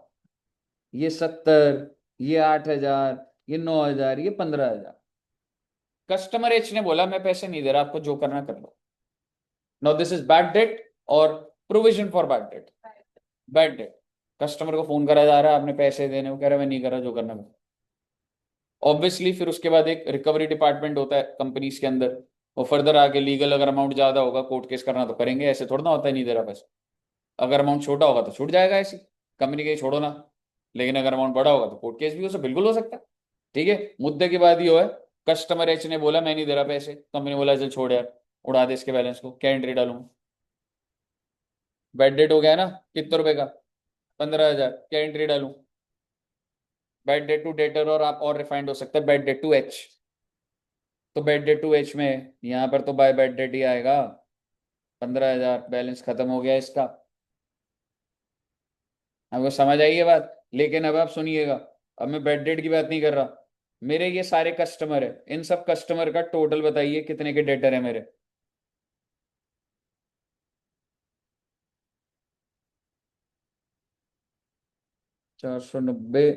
ये 70, ये 8000, ये 9000, ये 15000। कस्टमर एच ने बोला मैं पैसे नहीं दे रहा, आपको जो करना कर लो। Now this is bad debt और provision for bad debt. Bad debt, customer को फोन करा जा रहा है, आपने पैसे देने, वो कह रहा है मैं नहीं कर रहा, जो करना। ऑब्वियसली फिर उसके बाद एक रिकवरी डिपार्टमेंट होता है कंपनीज के अंदर, और फर्दर आगे लीगल अगर अमाउंट ज्यादा होगा, कोर्ट केस करना तो करेंगे, ऐसे थोड़ा ना होता है नहीं दे रहा पैसा। अगर अमाउंट छोटा होगा तो छूट जाएगा ऐसी, कंपनी के छोड़ो ना। लेकिन अगर अमाउंट बड़ा होगा तो कोर्ट केस भी हो सकता, बिल्कुल हो सकता है। ठीक है, मुद्दे की बात ये है, कस्टमर एच ने बोला मैं नहीं दे रहा पैसे, कंपनी बोला चल छोड़ यार, उड़ा दे इसके बैलेंस को, क्या एंट्री डालूंगा? बैड डेट हो गया ना, कितने रुपए का? 15,000, क्या एंट्री डालूं? बैड डेट टू डेटर, और आप और रिफाइंड हो सकता है बैड डेट टू एच। तो बैड डेट टू एच में यहाँ पर तो बाय बैड डेट ही आएगा, 15,000 बैलेंस खत्म हो गया इसका। आपको समझ आई ये बात? लेकिन अब आप सुनिएगा, अब मैं बैड डेट की बात नहीं कर रहा, मेरे ये सारे कस्टमर है, इन सब कस्टमर का टोटल बताइए कितने के डेटर है मेरे? 490,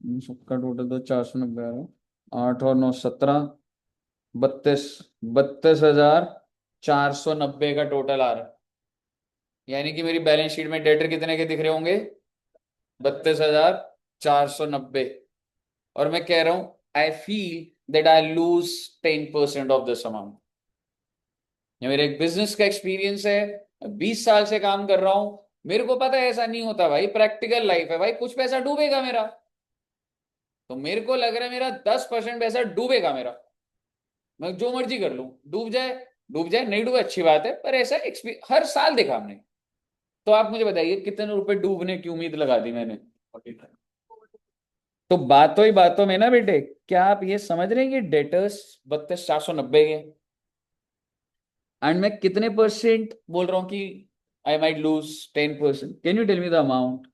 इन सबका टोटल तो 490 आ रहा है। 8 और 9 17, 32, 32,490 का टोटल आ रहा है। यानी कि मेरी बैलेंस शीट में डेटर कितने के दिख रहे होंगे? 32,490। और मैं कह रहा हूं I feel that I lose 10% of this amount. ये मेरा एक बिजनेस का एक्सपीरियंस है, 20 साल से काम कर रहा हूं, मेरे को पता है ऐसा नहीं होता भाई, प्रैक्टिकल लाइफ है भाई, कुछ पैसा डूबेगा मेरा। तो मेरे को लग रहा है मेरा 10% पैसा डूबेगा मेरा, मैं जो मर्जी कर लूं, डूब जाए डूब जाए, नहीं डूबे अच्छी बात है, पर ऐसा हर साल देखा हमने। तो आप मुझे बताइए कितने रुपए डूबने की उम्मीद लगा दी मैंने? तो बातों ही बातों में ना बेटे, क्या आप ये समझ रहे हैं कि डेटर्स 32,490 के, एंड मैं कितने परसेंट बोल रहा हूं कि I might lose 10%? Can you tell me the amount?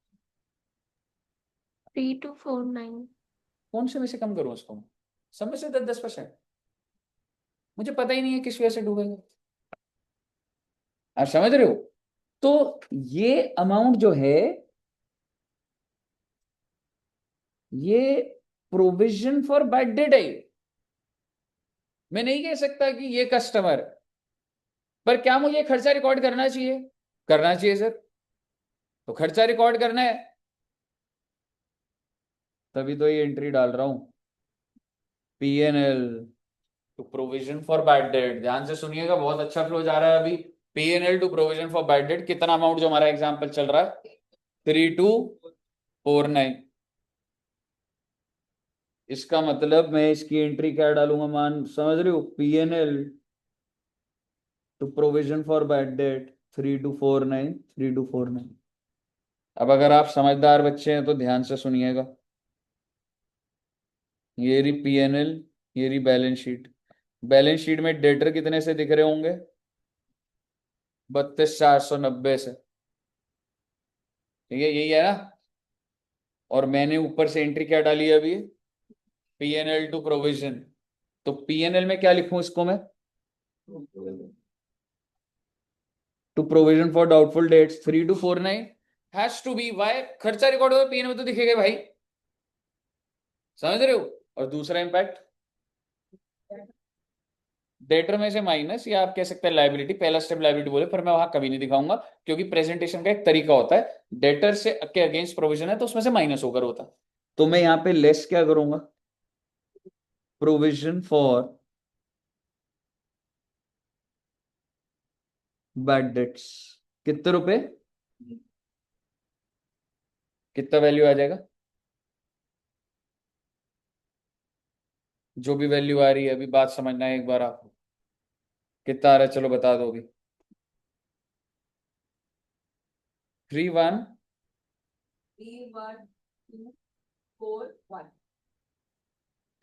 3249। कौन से में से कम करूं उसको? सब में से 10-10%। मुझे पता ही नहीं है किस वजह से डूबेगा। आप समझ रहे हो? तो ये अमाउंट जो है, ये प्रोविजन फॉर बैड डेट है। मैं नहीं कह सकता कि ये कस्टमर, पर क्या मुझे खर्चा रिकॉर्ड करना चाहिए? करना चाहिए सर। तो खर्चा रिकॉर्ड करना है, तभी तो ये एंट्री डाल रहा हूं, PNL to provision for bad debt. ध्यान से सुनिएगा, बहुत अच्छा फ्लो जा रहा है अभी। PNL to provision for bad debt, कितना अमाउंट जो हमारा एग्जांपल चल रहा है? 3249। इसका मतलब मैं इसकी एंट्री क्या डालूंगा, मान समझ रहे हो? PNL to provision for bad debt 3249, 3249। अब अगर आप समझदार बच्चे हैं तो ध्यान से सुनिएगा, ये रही पीएनएल, ये रही बैलेंस शीट। बैलेंस शीट में डेटर कितने से दिख रहे होंगे? 32,490 से। ठीक है, यही है ना? और मैंने ऊपर से एंट्री क्या डाली है अभी? PNL to provision. तो पीएनएल में क्या लिखूं इसको मैं? To provision for doubtful debts 3249 has to be, why? खर्चा रिकॉर्ड हो पीएनएल में तो दिखेगा भाई, समझ रहे हो? और दूसरा इंपैक्ट, डेटर में से माइनस, या आप कह सकते हैं लाइबिलिटी, पहला स्टेप लाइबिलिटी बोले, पर मैं वहां कभी नहीं दिखाऊंगा, क्योंकि प्रेजेंटेशन का एक तरीका होता है, डेटर से के अगेंस्ट प्रोविजन है तो उसमें से माइनस होकर होता है। तो मैं यहां पे लेस क्या करूंगा? प्रोविजन फॉर बैड डेट्स, कितने रुपए, कितना वैल्यू आ जाएगा? जो भी वैल्यू आ रही है, अभी बात समझना है एक बार आपको, कितना आ रहा है चलो बता दो अभी। 31,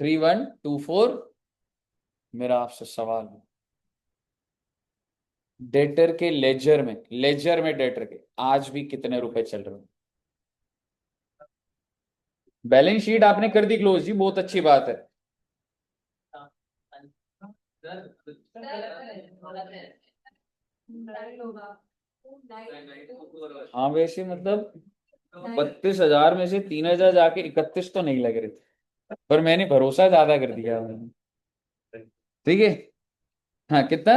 3124। मेरा आपसे सवाल है, डेटर के लेजर में डेटर के आज भी कितने रुपए चल रहे हैं? बैलेंस शीट आपने कर दी क्लोज जी, बहुत अच्छी बात है। हाँ वैसे मतलब 32,000 में से 3,000 जाके 31 तो नहीं लग रहे थे, पर मैंने भरोसा ज्यादा कर दिया। ठीक है, हाँ कितना?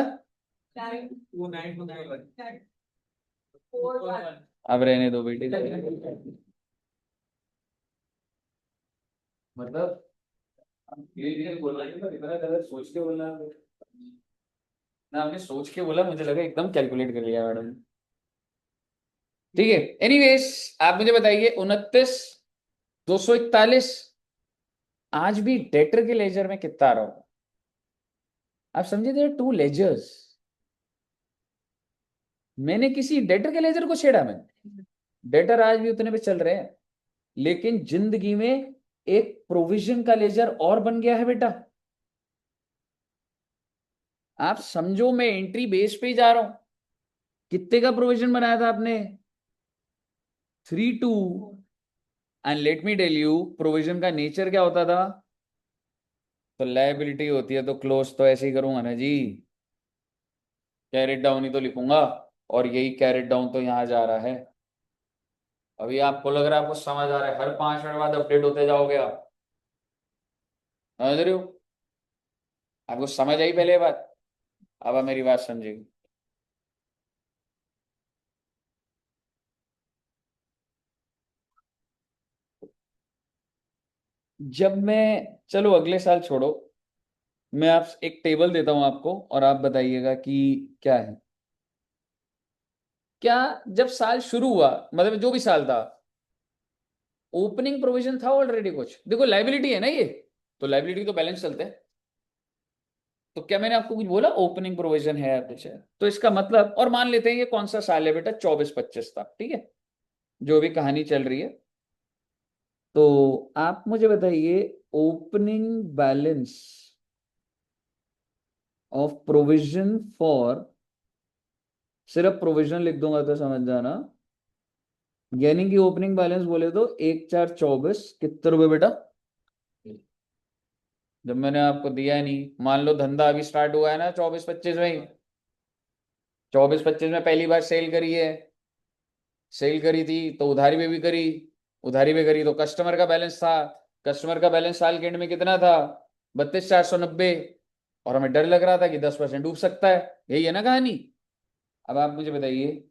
अब रहने दो बेटे, मतलब धीरे-धीरे बोल रहा है पर इतना गलत सोच के बोलना है। ना आपने सोच के बोला, मुझे लगा एकदम कैलकुलेट कर लिया मैडम। ठीक है, एनीवेज आप मुझे बताइए 29,241 आज भी डेटर के लेजर में कितना आ रहा होगा? आप समझे, देयर टू लेजर्स। मैंने किसी डेटर के लेजर को छेड़ा? मैंने डेटर आज भी उतने पे चल रहे हैं, लेकिन जिंदगी में एक प्रोविजन का लेजर और बन गया है बेटा। आप समझो, मैं एंट्री बेस पे ही जा रहा हूं। कितने का प्रोविजन बनाया था आपने? 3-2। And let me tell you, provision का नेचर क्या होता था? तो लायबिलिटी होती है तो क्लोज तो ऐसे ही करूंगा ना जी, कैरेट डाउन ही तो लिखूंगा, और यही कैरेट डाउन तो यहां जा रहा है। अभी आपको लग रहा है, आपको समझ आ रहा है, हर 5 मिनट बाद अपडेट होते जाओगे आप, समझ रहे हो? आपको समझ आई पहले बात? अब आप मेरी बात समझेगी। जब मैं, चलो अगले साल छोड़ो, मैं आप एक टेबल देता हूं आपको और आप बताइएगा कि क्या है। क्या जब साल शुरू हुआ, मतलब जो भी साल था, ओपनिंग प्रोविजन था ऑलरेडी कुछ? देखो लाइबिलिटी है ना ये, तो लाइबिलिटी तो बैलेंस चलते हैं। तो क्या मैंने आपको कुछ बोला ओपनिंग प्रोविजन है या कुछ है? तो इसका मतलब, और मान लेते हैं ये कौन सा साल है बेटा, 24-25 था, ठीक है, जो भी कहानी चल रही है। तो आप मुझे बताइए opening balance of provision for, सिर्फ प्रोविजन लिख दूंगा तो समझ जाना, यानी कि ओपनिंग बैलेंस बोले तो 1/4 24 कितने रुपए बेटा? जब मैंने आपको दिया नहीं, मान लो धंधा अभी स्टार्ट हुआ है ना 24-25 में ही, 24-25 में पहली बार सेल करी है, सेल करी थी तो उधारी में भी करी, उधारी में करी तो कस्टमर का बैलेंस था, कस्टमर का बैलेंस साल के एंड में कितना था? 32,490। और हमें डर लग रहा था कि 10% डूब सकता है, यही है ना कहानी। अब आप मुझे बताइए,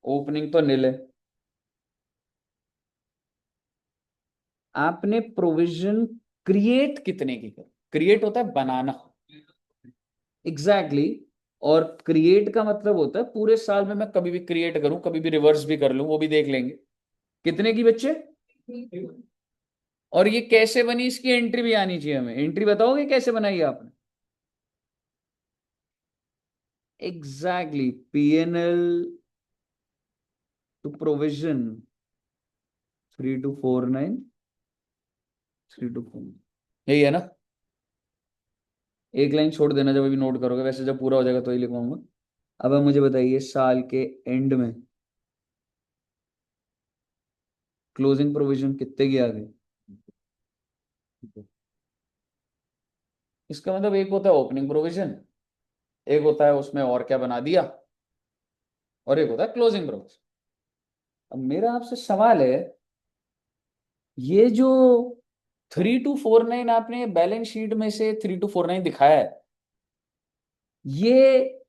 ओपनिंग तो नील है, आपने प्रोविजन क्रिएट कितने की कर? क्रिएट होता है बनाना, एग्जैक्टली exactly। और क्रिएट का मतलब होता है पूरे साल में मैं कभी भी क्रिएट करूं, कभी भी रिवर्स भी कर लूं, वो भी देख लेंगे। कितने की बच्चे? और ये कैसे बनी, इसकी एंट्री भी आनी चाहिए हमें। एंट्री बताओगे कैसे बनाई आपने? एग्जैक्टली, पीएनएल टू प्रोविजन 3249, 324, यही है ना? एक लाइन छोड़ देना जब अभी नोट करोगे, वैसे जब पूरा हो जाएगा तो ही लिखवाऊंगा। अब आप मुझे बताइए साल के एंड में क्लोजिंग प्रोविजन कितने की आ गई? इसका मतलब एक होता है ओपनिंग प्रोविजन, एक होता है उसमें और क्या बना दिया, और एक होता है क्लोजिंग प्रोविजन। अब मेरा आपसे सवाल है, ये जो 3249 आपने बैलेंस शीट में से 3249 दिखाया है, ये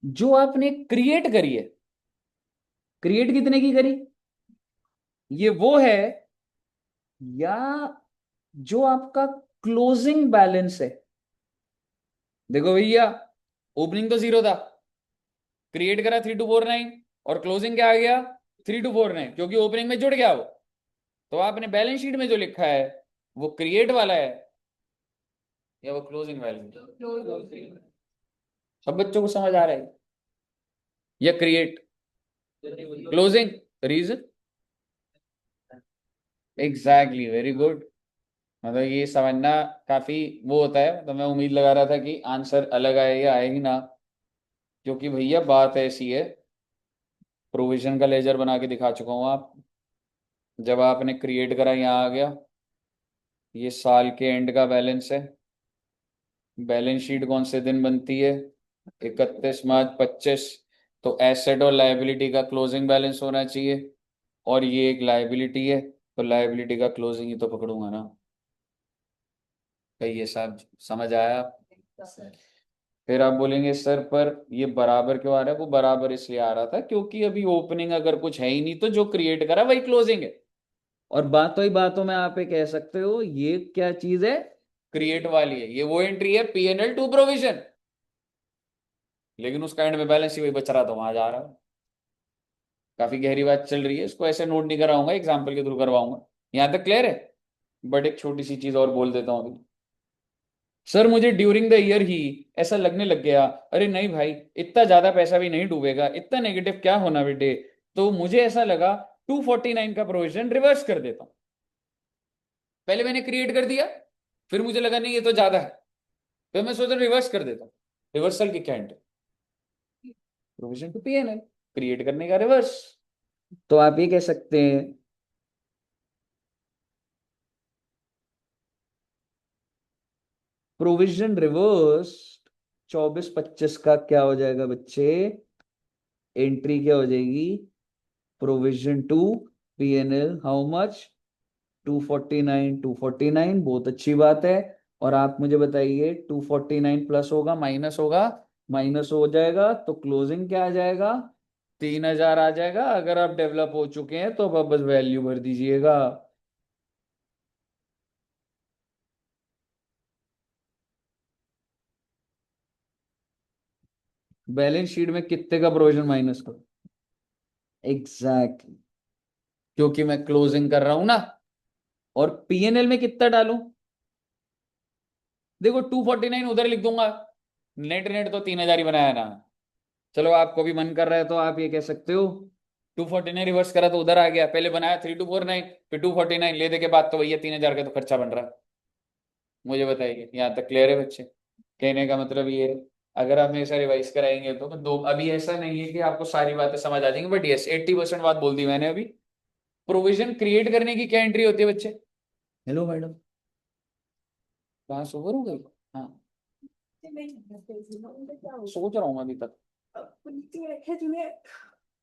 जो आपने क्रिएट करी है, क्रिएट कितने की करी? ये वो है या जो आपका क्लोजिंग बैलेंस है? देखो भैया, ओपनिंग तो 0 था, क्रिएट करा 3249, और क्लोजिंग क्या आ गया? 3249, क्योंकि ओपनिंग में जुड़ गया वो। तो आपने बैलेंस शीट में जो लिखा है वो क्रिएट वाला है या वो क्लोजिंग बैलेंस? सब बच्चों को समझ आ रहा है? या create, closing, reason, exactly, very good. मतलब ये समझना काफी वो होता है, तो मैं उम्मीद लगा रहा था कि आंसर अलग आए या आए ही ना, क्योंकि भैया बात ऐसी है, प्रोविजन का लेजर बना के दिखा चुका हूं आप। जब आपने क्रिएट करा, यहाँ आ गया, ये साल के एंड का बैलेंस है। बैलेंस शीट कौन से दिन बनती है? 31 मार्च 25। तो एसेट और लायबिलिटी का क्लोजिंग बैलेंस होना चाहिए, और ये एक लायबिलिटी है, तो लायबिलिटी का क्लोजिंग ही तो पकड़ूंगा ना। भाई ये सब समझ आया? फिर आप बोलेंगे सर पर ये बराबर क्यों आ रहा है? वो बराबर इसलिए आ रहा था क्योंकि अभी ओपनिंग अगर कुछ है ही नहीं, तो जो क्रिएट करा वही क्लोजिंग है। और बातों ही बातों में आप ये कह सकते हो ये क्या चीज है, क्रिएट वाली है, ये वो एंट्री है पीएनएल टू प्रोविजन, लेकिन उसका एंड में बैलेंस ही वही बच रहा, तो वहां जा रहा है। काफी गहरी बात चल रही है, इसको ऐसे नोट नहीं कराऊंगा, एग्जाम्पल के थ्रू करवाऊंगा। यहां तक क्लियर है? बट एक छोटी सी चीज और बोल देता हूँ अभी। सर मुझे ड्यूरिंग द ईयर ही ऐसा लगने लग गया, अरे नहीं भाई इतना ज्यादा पैसा भी नहीं डूबेगा, इतना नेगेटिव क्या होना बेटे, तो मुझे ऐसा लगा 249 का प्रोविजन रिवर्स कर देता हूं। पहले मैंने क्रिएट कर दिया, फिर मुझे लगा नहीं ये तो ज्यादा है, फिर मैं सोचा रिवर्स कर देता हूँ। रिवर्सल की क्या entry? Provision to PNL, create करने का रिवर्स। तो आप ये कह सकते हैं प्रोविजन रिवर्स 24-25 का क्या हो जाएगा बच्चे, एंट्री क्या हो जाएगी, provision to PNL how much, 249, 249, बहुत अच्छी बात है। और आप मुझे बताइए 249 प्लस होगा माइनस होगा, माइनस हो जाएगा तो क्लोजिंग क्या आ जाएगा, 3000 आ जाएगा। अगर आप डेवलप हो चुके हैं तो आप बस वैल्यू भर दीजिएगा। बैलेंस शीट में कितने का प्रोविजन माइनस करो, एग्जैक्टली, क्योंकि मैं क्लोजिंग कर रहा हूं ना। और पीएनएल में कितना डालूं, देखो 249 उधर लिख दूंगा, नेट नेट तो 3000 ही बनाया ना। चलो आपको भी मन कर रहा है तो आप ये कह सकते हो 249 रिवर्स करा तो उधर आ गया, पहले बनाया 3249, फिर 249 ले दे के बाद तो भैया 3000 का तो खर्चा बन रहा है। मुझे बताइए यहाँ तक क्लियर है बच्चे? कहने का मतलब ये है, अगर आप मेरे से रिवाइज कराएंगे तो दो, अभी ऐसा नहीं है कि आपको सारी बातें समझ आ जाएंगी, बट यस 80% बात बोल दी मैंने अभी। प्रोविजन क्रिएट करने की क्या एंट्री होती है बच्चे? हेलो मैडम, कहाँ सोवर हो गई? हाँ सोच रहा हूँ मैं अभी तक।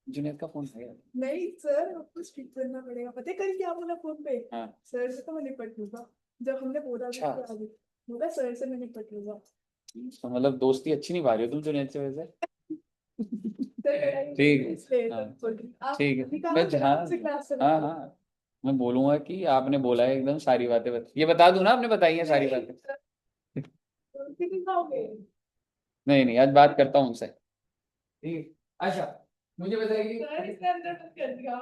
जुनेद का फोन है? नहीं सर, आपको स्पीक करना पड़ेगा। पता है कल क्या बोला फोन पे? हाँ। सर से तो मैं निपट लूंगा। जब हमने बोला था अच्छा। कि आगे बोला सर से मैं निपट लूंगा। तो मतलब दोस्ती अच्छी नहीं पा रही हो तुम जुनेद से वैसे? सर मेरा ये ठीक है, इसलिए हाँ, तो बोल रही हूँ। आप ठीक है, निकालो मैं फिर हाँ आपसे क्लास से हाँ बात हाँ, मैं बोलूंगा कि आपने बोला है एकदम सारी बातें ये बता दूं ना, आपने बताई है सारी बातें। करो। फिर दिखाओगे। नहीं नहीं, आज बात करता हूँ उनसे। ठीक है, अच्छा मुझे बताइए। सर इसके अंदर मत कर दिया।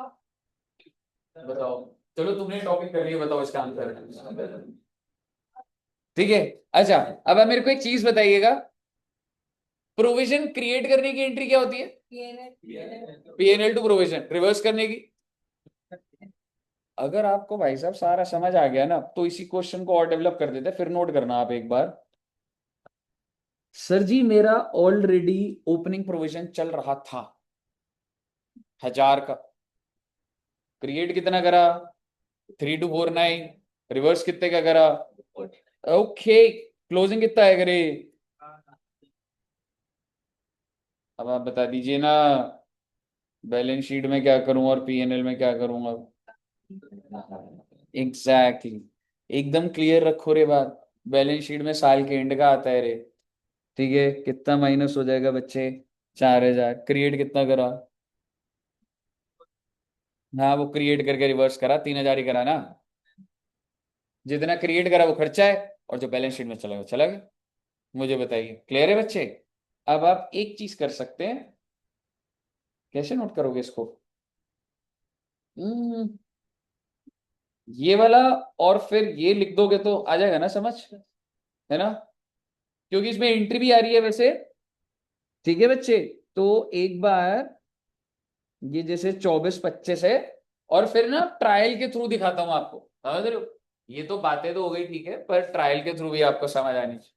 बताओ, चलो तुमने टॉपिक कर लिया, बताओ इसका आंसर। ठीक है, अच्छा अब आप मेरे को एक चीज बताइएगा, प्रोविजन क्रिएट करने की एंट्री क्या होती है? पीएनएल टू प्रोविजन रिवर्स करने की। अगर आपको भाई साहब सारा समझ आ गया ना तो इसी क्वेश्चन को और डेवलप कर देते हैं, फिर नोट करना आप एक बार। सर जी मेरा ऑलरेडी ओपनिंग प्रोविजन चल रहा था 1000 का, क्रिएट कितना करा? 3249, रिवर्स कितने का करा? ओके, क्लोजिंग कितना है करे? अब आप बता दीजिए ना, बैलेंस शीट में क्या करूं और पीएनएल में क्या करूंगा? Exactly exactly. एकदम क्लियर रखो रे बात, बैलेंस शीट में साल के एंड का आता है रे। ठीक है, कितना माइनस हो जाएगा बच्चे? 4000, क्रिएट कितना करा? हाँ वो क्रिएट करके रिवर्स करा, 3000 ही करा ना। जितना क्रिएट करा वो खर्चा है, और जो बैलेंस शीट में चला गया चला गया। मुझे बताइए क्लियर है बच्चे? अब आप एक चीज कर सकते हैं, कैसे नोट करोगे इसको? हम्म, ये वाला और फिर ये लिख दोगे तो आ जाएगा ना समझ, है ना? क्योंकि इसमें एंट्री भी आ रही है वैसे। ठीक है बच्चे, तो एक बार ये जैसे 24-25 है, और फिर ना ट्रायल के थ्रू दिखाता हूं आपको, समझ रहे हो? ये तो बातें तो हो गई ठीक है, पर ट्रायल के थ्रू भी आपको समझ आनी चाहिए।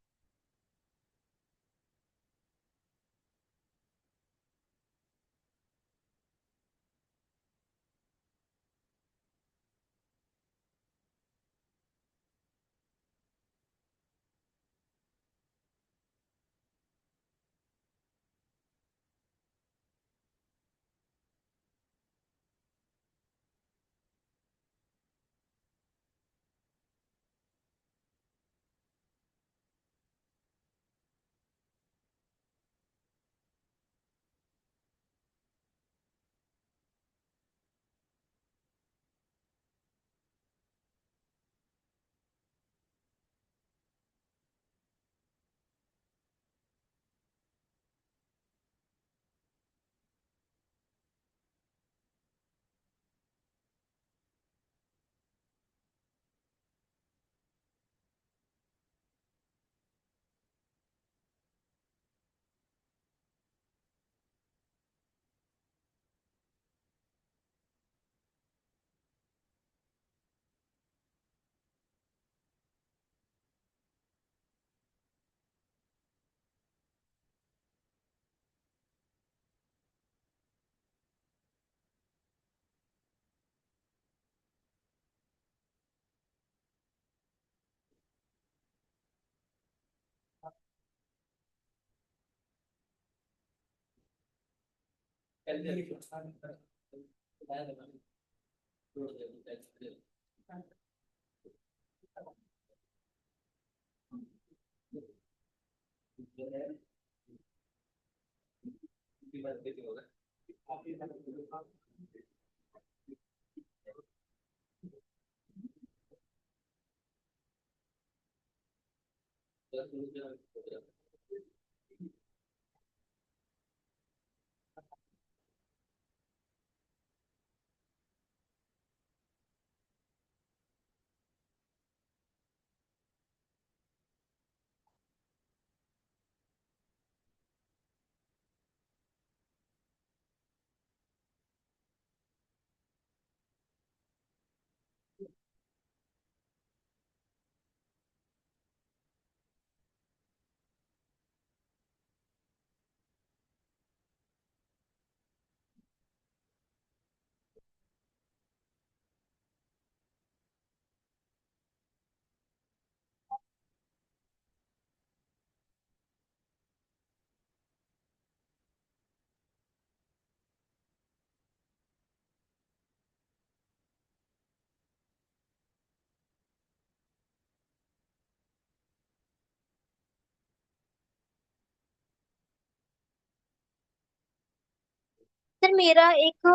सर मेरा एक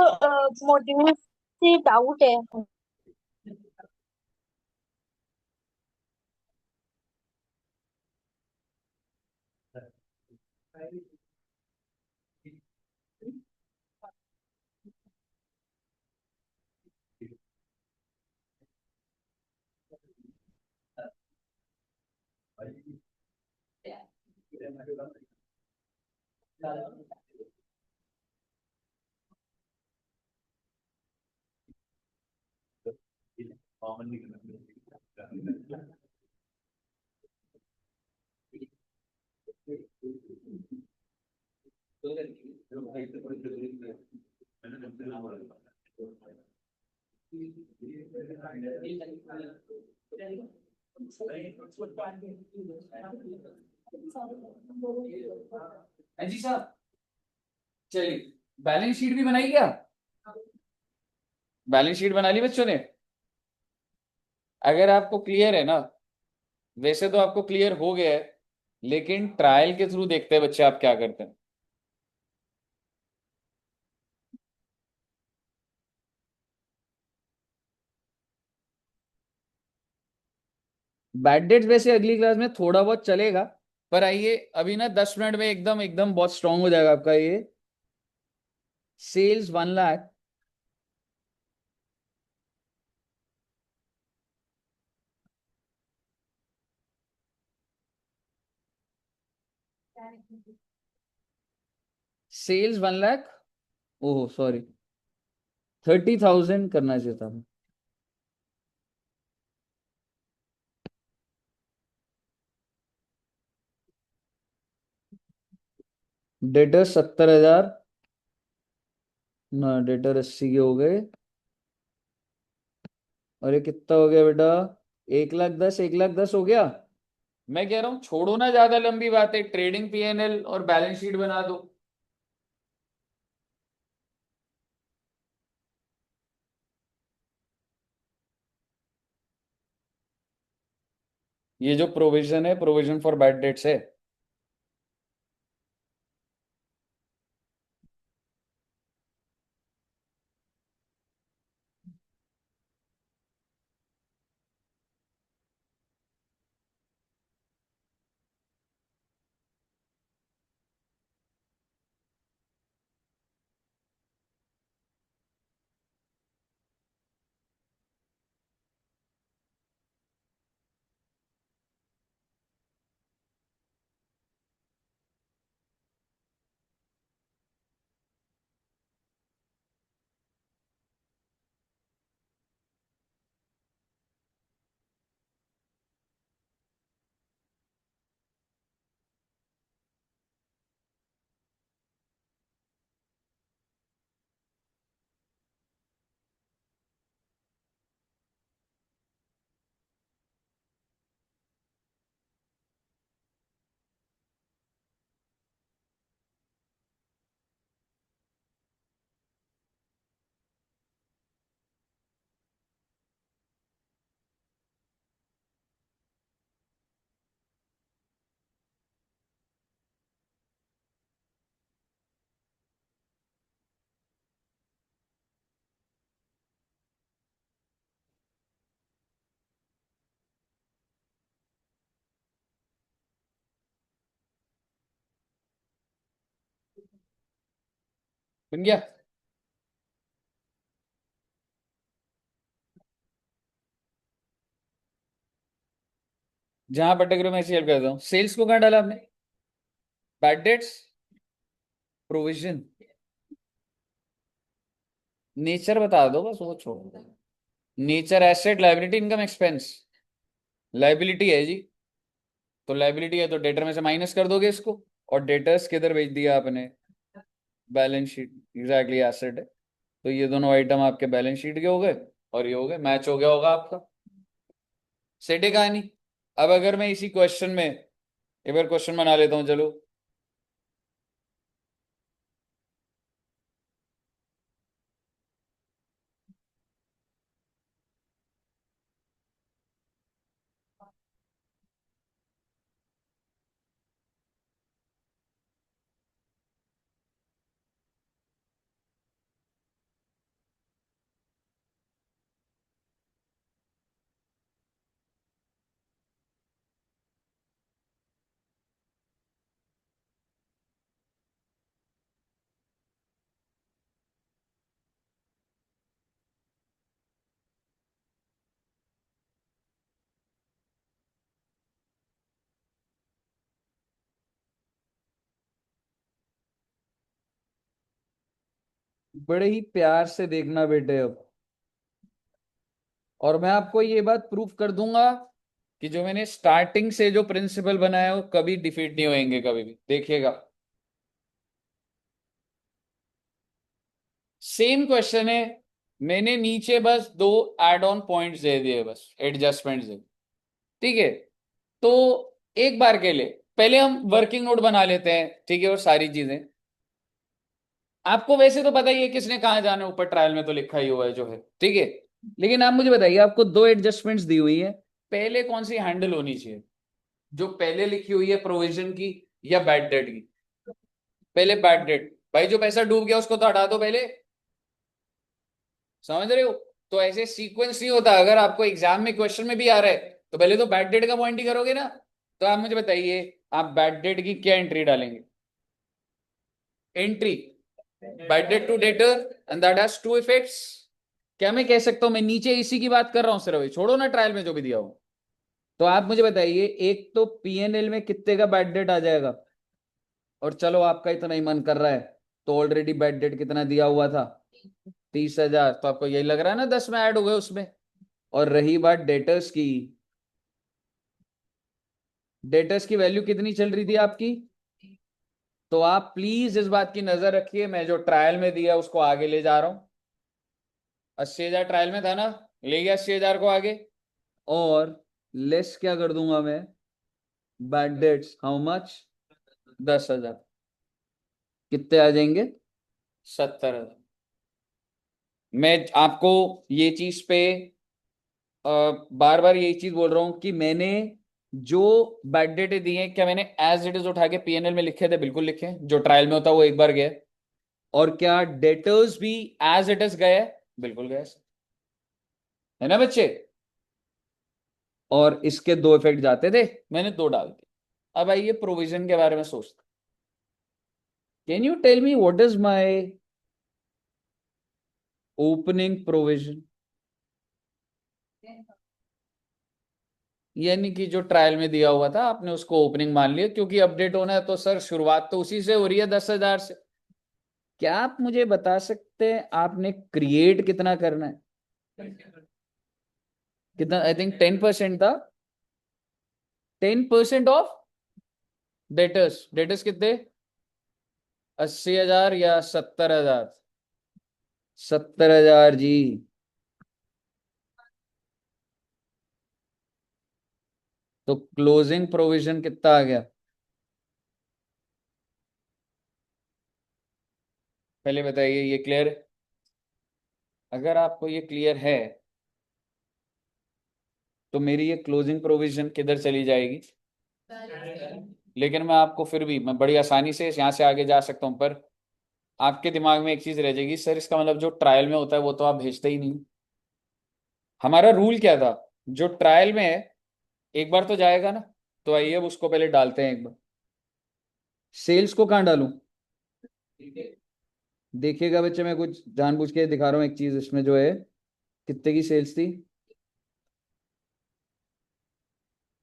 मॉड्यूल से डाउट है। जी साहब, चलिए बैलेंस शीट भी बनाई क्या? बैलेंस शीट बना ली बच्चों ने? अगर आपको क्लियर है ना, वैसे तो आपको क्लियर हो गया है, लेकिन ट्रायल के थ्रू देखते हैं बच्चे आप क्या करते हैं। बैड डेट्स वैसे अगली क्लास में थोड़ा बहुत चलेगा, पर आइए अभी ना 10 मिनट में एकदम एकदम बहुत स्ट्रांग हो जाएगा आपका ये। Sales 1 lakh, sales 1 lakh, oh sorry 30,000 करना चाहिए था। डेटर 70,000, ना डेटर 80 के हो गए। और ये कितना हो गया बेटा? 1,10,000, 1,10,000 हो गया। मैं कह रहा हूं छोड़ो ना ज्यादा लंबी बातें, ट्रेडिंग पीएनएल और बैलेंस शीट बना दो। ये जो प्रोविजन है, प्रोविजन फॉर बैड डेट्स है। बन गया? जहां पर्टिकुलर मैं हेल्प करता हूँ, सेल्स को कहाँ डाला आपने? बैड डेट्स, प्रोविजन, नेचर बता दो बस, वो छोड़ो। Nature asset, liability, income, expense. Liability है जी, तो लाइबिलिटी है तो डेटर में से माइनस कर दोगे इसको, और डेटर्स किधर भेज दिया आपने? Balance sheet. एग्जैक्टली एसेट है, तो ये दोनों आइटम आपके बैलेंस शीट के हो गए, और ये हो गए, मैच हो गया होगा आपका। सेट है कहानी। अब अगर मैं इसी क्वेश्चन में एक बार क्वेश्चन बना लेता हूँ, चलो। बड़े ही प्यार से देखना बेटे अब, और मैं आपको ये बात प्रूफ कर दूंगा कि जो मैंने स्टार्टिंग से जो प्रिंसिपल बनाया वो कभी डिफीट नहीं होएंगे, कभी भी देखिएगा। सेम क्वेश्चन है, मैंने नीचे बस दो एड ऑन पॉइंट्स दे दिए, बस एडजस्टमेंट्स दे, ठीक है। तो एक बार के लिए पहले हम वर्किंग नोट बना लेते हैं, ठीक है, और सारी चीजें आपको वैसे तो पता ही है किसने कहाँ जाना है, ऊपर ट्रायल में तो लिखा ही हुआ है जो है, ठीक है। लेकिन आप मुझे बताइए, आपको दो एडजस्टमेंट्स दी हुई है, पहले कौन सी हैंडल होनी चाहिए? जो पहले लिखी हुई है प्रोविजन की, या बैड डेट की? पहले बैड डेट। भाई जो पैसा डूब गया उसको तो हटा दो पहले, समझ रहे हो? तो ऐसे सीक्वेंस नहीं होता, अगर आपको एग्जाम में क्वेश्चन में भी आ रहा है तो पहले तो बैड डेट का पॉइंट ही करोगे ना। तो आप मुझे बताइए, आप बैड डेट की क्या एंट्री डालेंगे? Entry bad debt to debtor, and that has two effects. क्या मैं कह सकता हूं, मैं नीचे इसी की बात कर रहा हूं सिर्फ, छोड़ो ना ट्रायल में जो भी दिया हो। तो आप मुझे बताइए, एक तो पीएनएल में कितने का बैड डेट आ जाएगा? और चलो आपका इतना ही मन कर रहा है, तो ऑलरेडी बैड डेट कितना दिया हुआ था? 30,000। तो आपको यही लग रहा है ना 10 में ऐड हो गए उसमें। और रही बात डेटर्स की, डेटर्स की वैल्यू कितनी चल रही थी आपकी? तो आप प्लीज इस बात की नजर रखिए, मैं जो ट्रायल में दिया उसको आगे ले जा रहा हूं। 80,000 ट्रायल में था ना, ले गया 80,000 को आगे, और लेस क्या कर दूंगा मैं? Bad debts how much? 10,000। कितने आ जाएंगे? 70,000। मैं आपको ये चीज पे बार बार यही चीज बोल रहा हूं कि मैंने जो बैड डेट दिए हैं, क्या मैंने एज इट इज उठा के पीएनएल में लिखे थे? बिल्कुल लिखे, जो ट्रायल में होता वो एक बार गया। और क्या डेटर्स भी एज इट इज गए? बिल्कुल गए, है ना बच्चे? और इसके दो इफेक्ट जाते थे, मैंने दो डाल दिए। अब आइए प्रोविजन के बारे में सोचते। Can you tell me what is my opening provision? यानी कि जो ट्रायल में दिया हुआ था आपने उसको ओपनिंग मान लिया, क्योंकि अपडेट होना है तो सर शुरुआत तो उसी से हो रही है, 10,000 से। क्या आप मुझे बता सकते हैं आपने क्रिएट कितना करना है? कितना? आई थिंक 10% था। 10% ऑफ डेटर्स। डेटर्स कितने? 80,000 या 70,000? 70,000 जी। तो क्लोजिंग प्रोविजन कितना आ गया? पहले बताइए, ये क्लियर है? अगर आपको ये क्लियर है तो मेरी ये क्लोजिंग प्रोविजन किधर चली जाएगी? लेकिन मैं आपको फिर भी, मैं बड़ी आसानी से यहाँ से आगे जा सकता हूँ, पर आपके दिमाग में एक चीज रह जाएगी, सर इसका मतलब जो ट्रायल में होता है वो तो आप भेजते ही नहीं। हमारा रूल क्या था? जो ट्रायल में है एक बार तो जाएगा ना, तो आइए अब उसको पहले डालते हैं एक बार। सेल्स को कहाँ डालूं? देखिएगा बच्चे, मैं कुछ जानबूझ के दिखा रहा हूँ एक चीज इसमें जो है, कितने की सेल्स थी,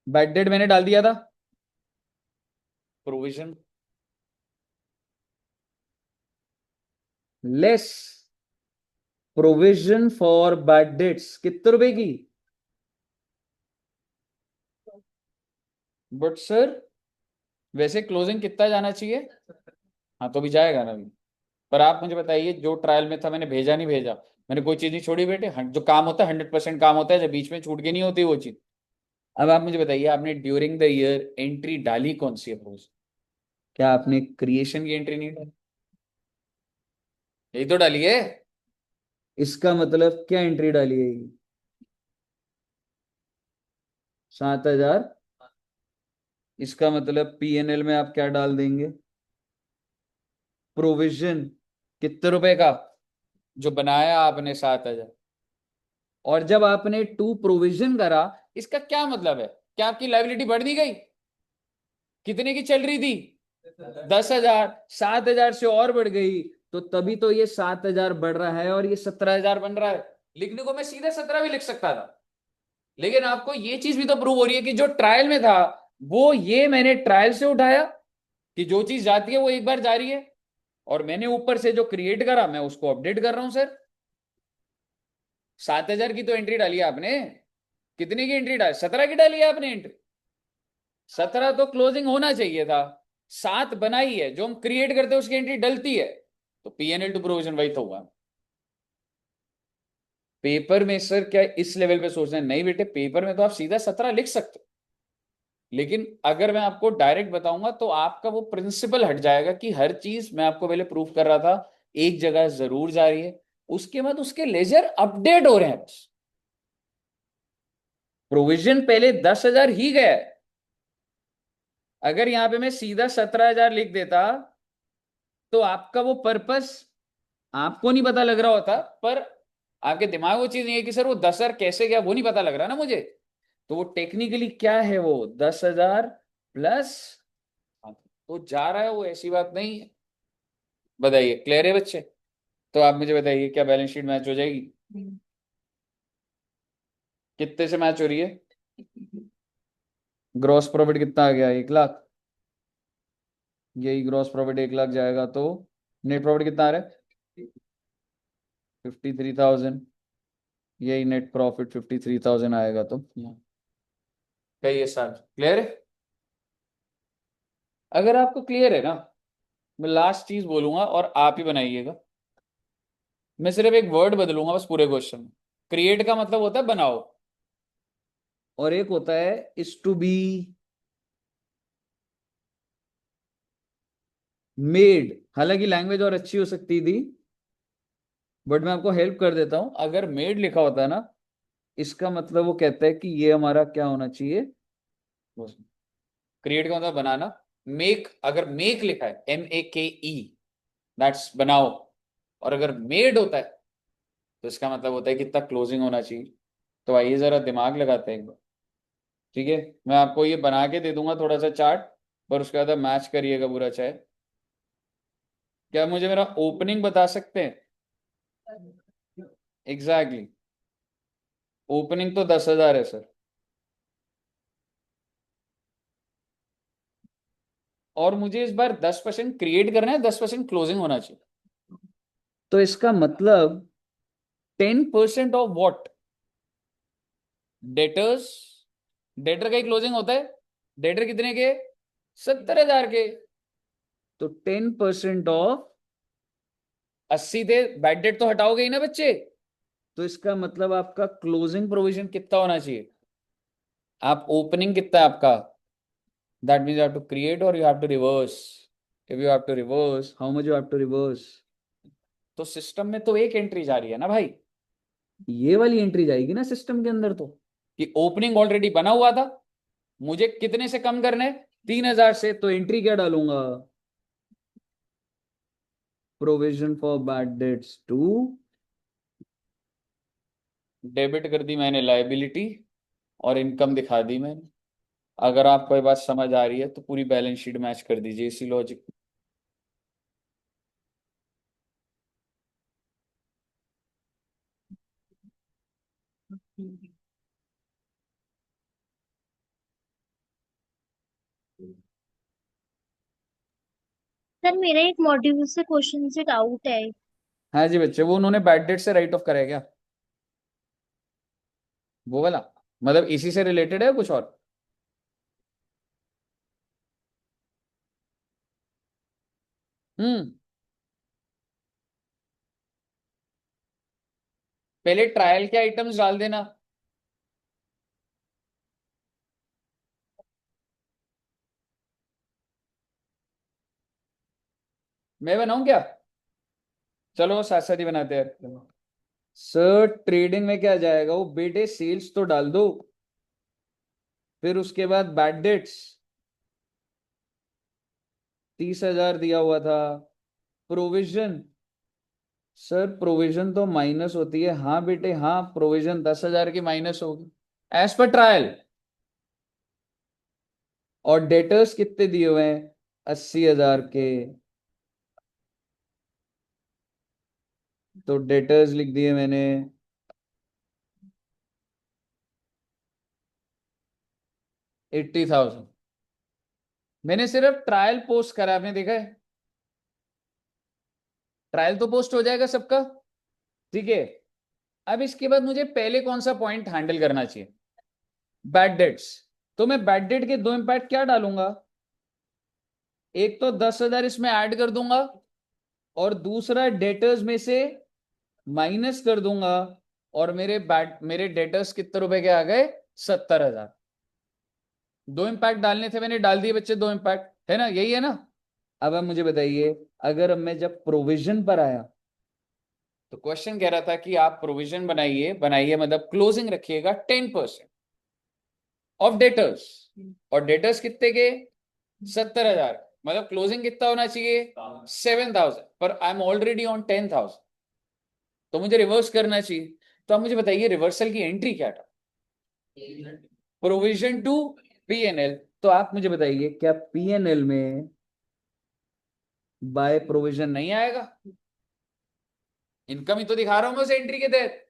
बैड डेट मैंने डाल दिया था, provision less provision for bad dates कितने रुपए की, बट सर वैसे क्लोजिंग कितना जाना चाहिए? हाँ तो भी जाएगा ना अभी। पर आप मुझे बताइए, जो ट्रायल में था मैंने भेजा नहीं भेजा, मैंने कोई चीज नहीं छोड़ी बेटे। जो काम होता है 100% काम होता है, जब बीच में छूट के नहीं होती वो चीज। अब आप मुझे बताइए, आपने ड्यूरिंग द ईयर एंट्री डाली कौन सी अप्रोच? क्या आपने क्रिएशन की एंट्री नहीं डाली? यही तो डाली है। इसका मतलब क्या एंट्री डाली है, 7,000। इसका मतलब पीएनएल में आप क्या डाल देंगे, प्रोविजन कितने रुपए का, जो बनाया आपने 7,000। और जब आपने टू प्रोविजन करा, इसका क्या मतलब है? क्या आपकी लाइबिलिटी बढ़ नहीं गई? कितने की चल रही थी? 10,000। 7,000 से और बढ़ गई, तो तभी तो ये 7,000 बढ़ रहा है और ये 17,000 बन रहा है। लिखने को मैं सीधे 17 भी लिख सकता था, लेकिन आपको ये चीज भी तो प्रूव हो रही है कि जो ट्रायल में था वो ये मैंने ट्रायल से उठाया, कि जो चीज जाती है वो एक बार जा रही है, और मैंने ऊपर से जो क्रिएट करा मैं उसको अपडेट कर रहा हूं सर। 7,000 की तो एंट्री डाली है आपने। कितने की एंट्री डाली? 17 की डाली है आपने एंट्री। 17 तो क्लोजिंग होना चाहिए था, 7 बनाई है, जो हम क्रिएट करते हैं उसकी एंट्री डलती है, तो पीएनएल टू प्रोविजन वही तो हुआ। पेपर में सर क्या इस लेवल पे सोचना है? नहीं बेटे, पेपर में तो आप सीधा 17 लिख सकते हो, लेकिन अगर मैं आपको डायरेक्ट बताऊंगा तो आपका वो प्रिंसिपल हट जाएगा कि हर चीज मैं आपको पहले प्रूफ कर रहा था एक जगह जरूर जा रही है, उसके बाद उसके लेजर अपडेट हो रहे हैं बस। प्रोविजन पहले 10,000 ही गया है। अगर यहां पे मैं सीधा 17,000 लिख देता तो आपका वो पर्पस आपको नहीं पता लग रहा होता, पर आपके दिमाग वो चीज नहीं है कि सर वो 10,000 कैसे गया, वो नहीं पता लग रहा ना मुझे। तो वो टेक्निकली क्या है, वो 10,000 प्लस तो जा रहा है, वो ऐसी बात नहीं है। बताइए, क्लियर है बच्चे? तो आप मुझे बताइए, क्या बैलेंस शीट मैच हो जाएगी? कितने से मैच हो रही है? ग्रॉस प्रॉफिट कितना आ गया, 1,00,000। यही ग्रॉस प्रॉफिट 1,00,000 जाएगा तो नेट प्रॉफिट कितना आ रहा है, 53,000। यही नेट प्रॉफिट 53,000 आएगा, तो कहिए सर क्लियर है? अगर आपको क्लियर है ना, मैं लास्ट चीज बोलूंगा और आप ही बनाइएगा। मैं सिर्फ एक वर्ड बदलूंगा बस पूरे क्वेश्चन में। क्रिएट का मतलब होता है बनाओ, और एक होता है इज टू बी मेड। हालांकि लैंग्वेज और अच्छी हो सकती थी, बट मैं आपको हेल्प कर देता हूं। अगर मेड लिखा होता है ना, इसका मतलब वो कहता है कि ये हमारा क्या होना चाहिए, क्रिएट का मतलब बनाना। मेक, अगर मेक लिखा है MEKE, दैट्स बनाओ। और अगर मेड होता है तो इसका मतलब होता है कितना क्लोजिंग होना चाहिए। तो आइए जरा दिमाग लगाते हैं एक बार। ठीक है, मैं आपको ये बना के दे दूंगा थोड़ा सा चार्ट, पर उसके बाद मैच करिएगा पूरा चाहे। क्या मुझे मेरा ओपनिंग बता सकते हैं? Exactly exactly. ओपनिंग तो 10,000 है सर, और मुझे इस बार 10% क्रिएट करना है, 10% क्लोजिंग होना चाहिए। तो इसका मतलब 10% ऑफ व्हाट? डेटर्स। डेटर का ही क्लोजिंग होता है। डेटर कितने के? 70,000 के। तो 10% ऑफ, 80 थे, बैड डेट तो हटाओगे ही ना बच्चे। तो इसका मतलब आपका क्लोजिंग प्रोविजन कितना होना चाहिए? आप ओपनिंग कितना है आपका? That means you have to create और you have to reverse. If you have to reverse, how much you have to reverse, तो सिस्टम में तो एक एंट्री जा रही है ना भाई, ये वाली एंट्री जाएगी ना सिस्टम के अंदर तो। कि ओपनिंग ऑलरेडी बना हुआ था, मुझे कितने से कम करना है? 3,000 से, तो एंट्री क्या डालूंगा, provision for bad debts to, debit कर दी मैंने लाइबिलिटी, और इनकम दिखा दी मैंने। अगर आपको ये बात समझ आ रही है तो पूरी बैलेंस शीट मैच कर दीजिए इसी लॉजिक। सर मेरा एक मॉड्यूल से क्वेश्चन से डाउट है। हाँ जी बच्चे, वो उन्होंने बैड डेट से राइट ऑफ करा है क्या? वो वाला मतलब इसी से रिलेटेड है कुछ और? हम्म। पहले ट्रायल के आइटम्स डाल देना। मैं बनाऊं क्या? चलो साथ साथ ही बनाते हैं। सर ट्रेडिंग में क्या जाएगा वो बेटे, सेल्स तो डाल दो, फिर उसके बाद बैड डेट्स 30,000 दिया हुआ था। प्रोविजन, सर प्रोविजन तो माइनस होती है, हाँ बेटे हाँ, प्रोविजन 10,000 की माइनस होगी एज पर ट्रायल। और डेटर्स कितने दिए हुए हैं? 80,000 के। तो डेटर्स लिख दिए मैंने 80,000। मैंने सिर्फ ट्रायल पोस्ट करा, आपने देखा है? ट्रायल तो पोस्ट हो जाएगा सबका, ठीक है। अब इसके बाद मुझे पहले कौन सा पॉइंट हैंडल करना चाहिए? Bad debts. तो मैं बैड डेट के दो इंपैक्ट क्या डालूंगा? एक तो 10,000 इसमें ऐड कर दूंगा, और दूसरा डेटर्स में से माइनस कर दूंगा, और मेरे डेटर्स कितने रुपए के आ गए? 70,000। दो इंपैक्ट डालने थे, मैंने डाल दिए बच्चे, दो इंपैक्ट है ना, यही है ना। अब मुझे बताइए, अगर अब मैं जब प्रोविजन पर आया, तो क्वेश्चन कह रहा था कि आप प्रोविजन बनाइए, बनाइए मतलब क्लोजिंग रखिएगा 10% ऑफ डेटर्स, और डेटर्स कितने के? 70,000। मतलब क्लोजिंग कितना होना चाहिए? 7,000, पर आई एम ऑलरेडी ऑन 10,000, तो मुझे रिवर्स करना चाहिए। तो आप मुझे बताइए रिवर्सल की एंट्री क्या था? Provision to PNL. तो आप मुझे बताइए, क्या पीएनएल में बाय प्रोविजन नहीं आएगा? इनकम ही तो दिखा रहा हूं मैं उस एंट्री के तहत।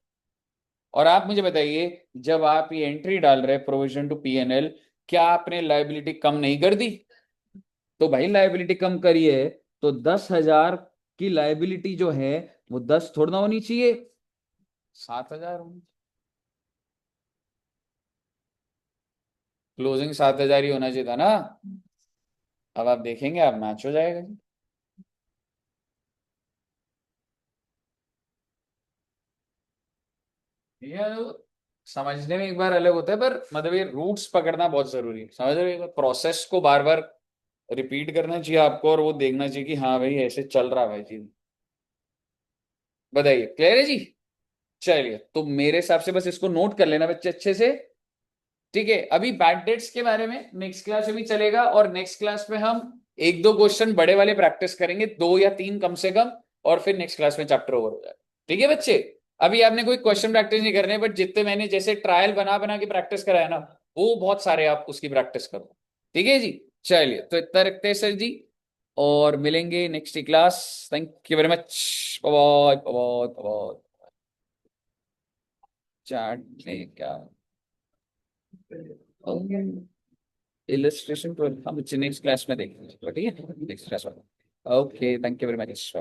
और आप मुझे बताइए, जब आप ये एंट्री डाल रहे प्रोविजन टू पीएनएल, क्या आपने लायबिलिटी कम नहीं कर दी? तो भाई लायबिलिटी कम करिए, तो 10,000 की लायबिलिटी जो है वो 10 थोड़ा ना होनी चाहिए, 7,000 होनी। क्लोजिंग 7,000 ही होना चाहिए था ना। अब आप देखेंगे, आप मैच हो जाएगा। ये समझने में एक बार अलग होता है, पर मतलब ये रूट्स पकड़ना बहुत जरूरी है, समझ रहे हो? प्रोसेस को बार बार रिपीट करना चाहिए आपको, और वो देखना चाहिए कि हाँ भाई ऐसे चल रहा है भाई जी। बताइए, क्लियर है जी? चलिए, तो मेरे हिसाब से बस इसको नोट कर लेना बच्चे अच्छे से, ठीक है। अभी बैड डेट्स के बारे में नेक्स्ट क्लास में भी चलेगा, और नेक्स्ट क्लास में हम एक दो क्वेश्चन बड़े वाले प्रैक्टिस करेंगे, 2 या 3 कम से कम, और फिर नेक्स्ट क्लास में चैप्टर ओवर हो जाएगा, ठीक है बच्चे। अभी आपने कोई क्वेश्चन प्रैक्टिस नहीं करने, बट जितने मैंने जैसे ट्रायल बना बना के प्रैक्टिस कराया ना, वो बहुत सारे आप उसकी प्रैक्टिस करो, ठीक है जी। चलिए, तो इतना रखते हैं सर जी, और मिलेंगे next class. Thank you very much, bye bye bye. Chat में क्या इलस्ट्रेशन तो हम नेक्स्ट क्लास में देखेंगे, ठीक है नेक्स्ट क्लास में। Okay, thank you very much.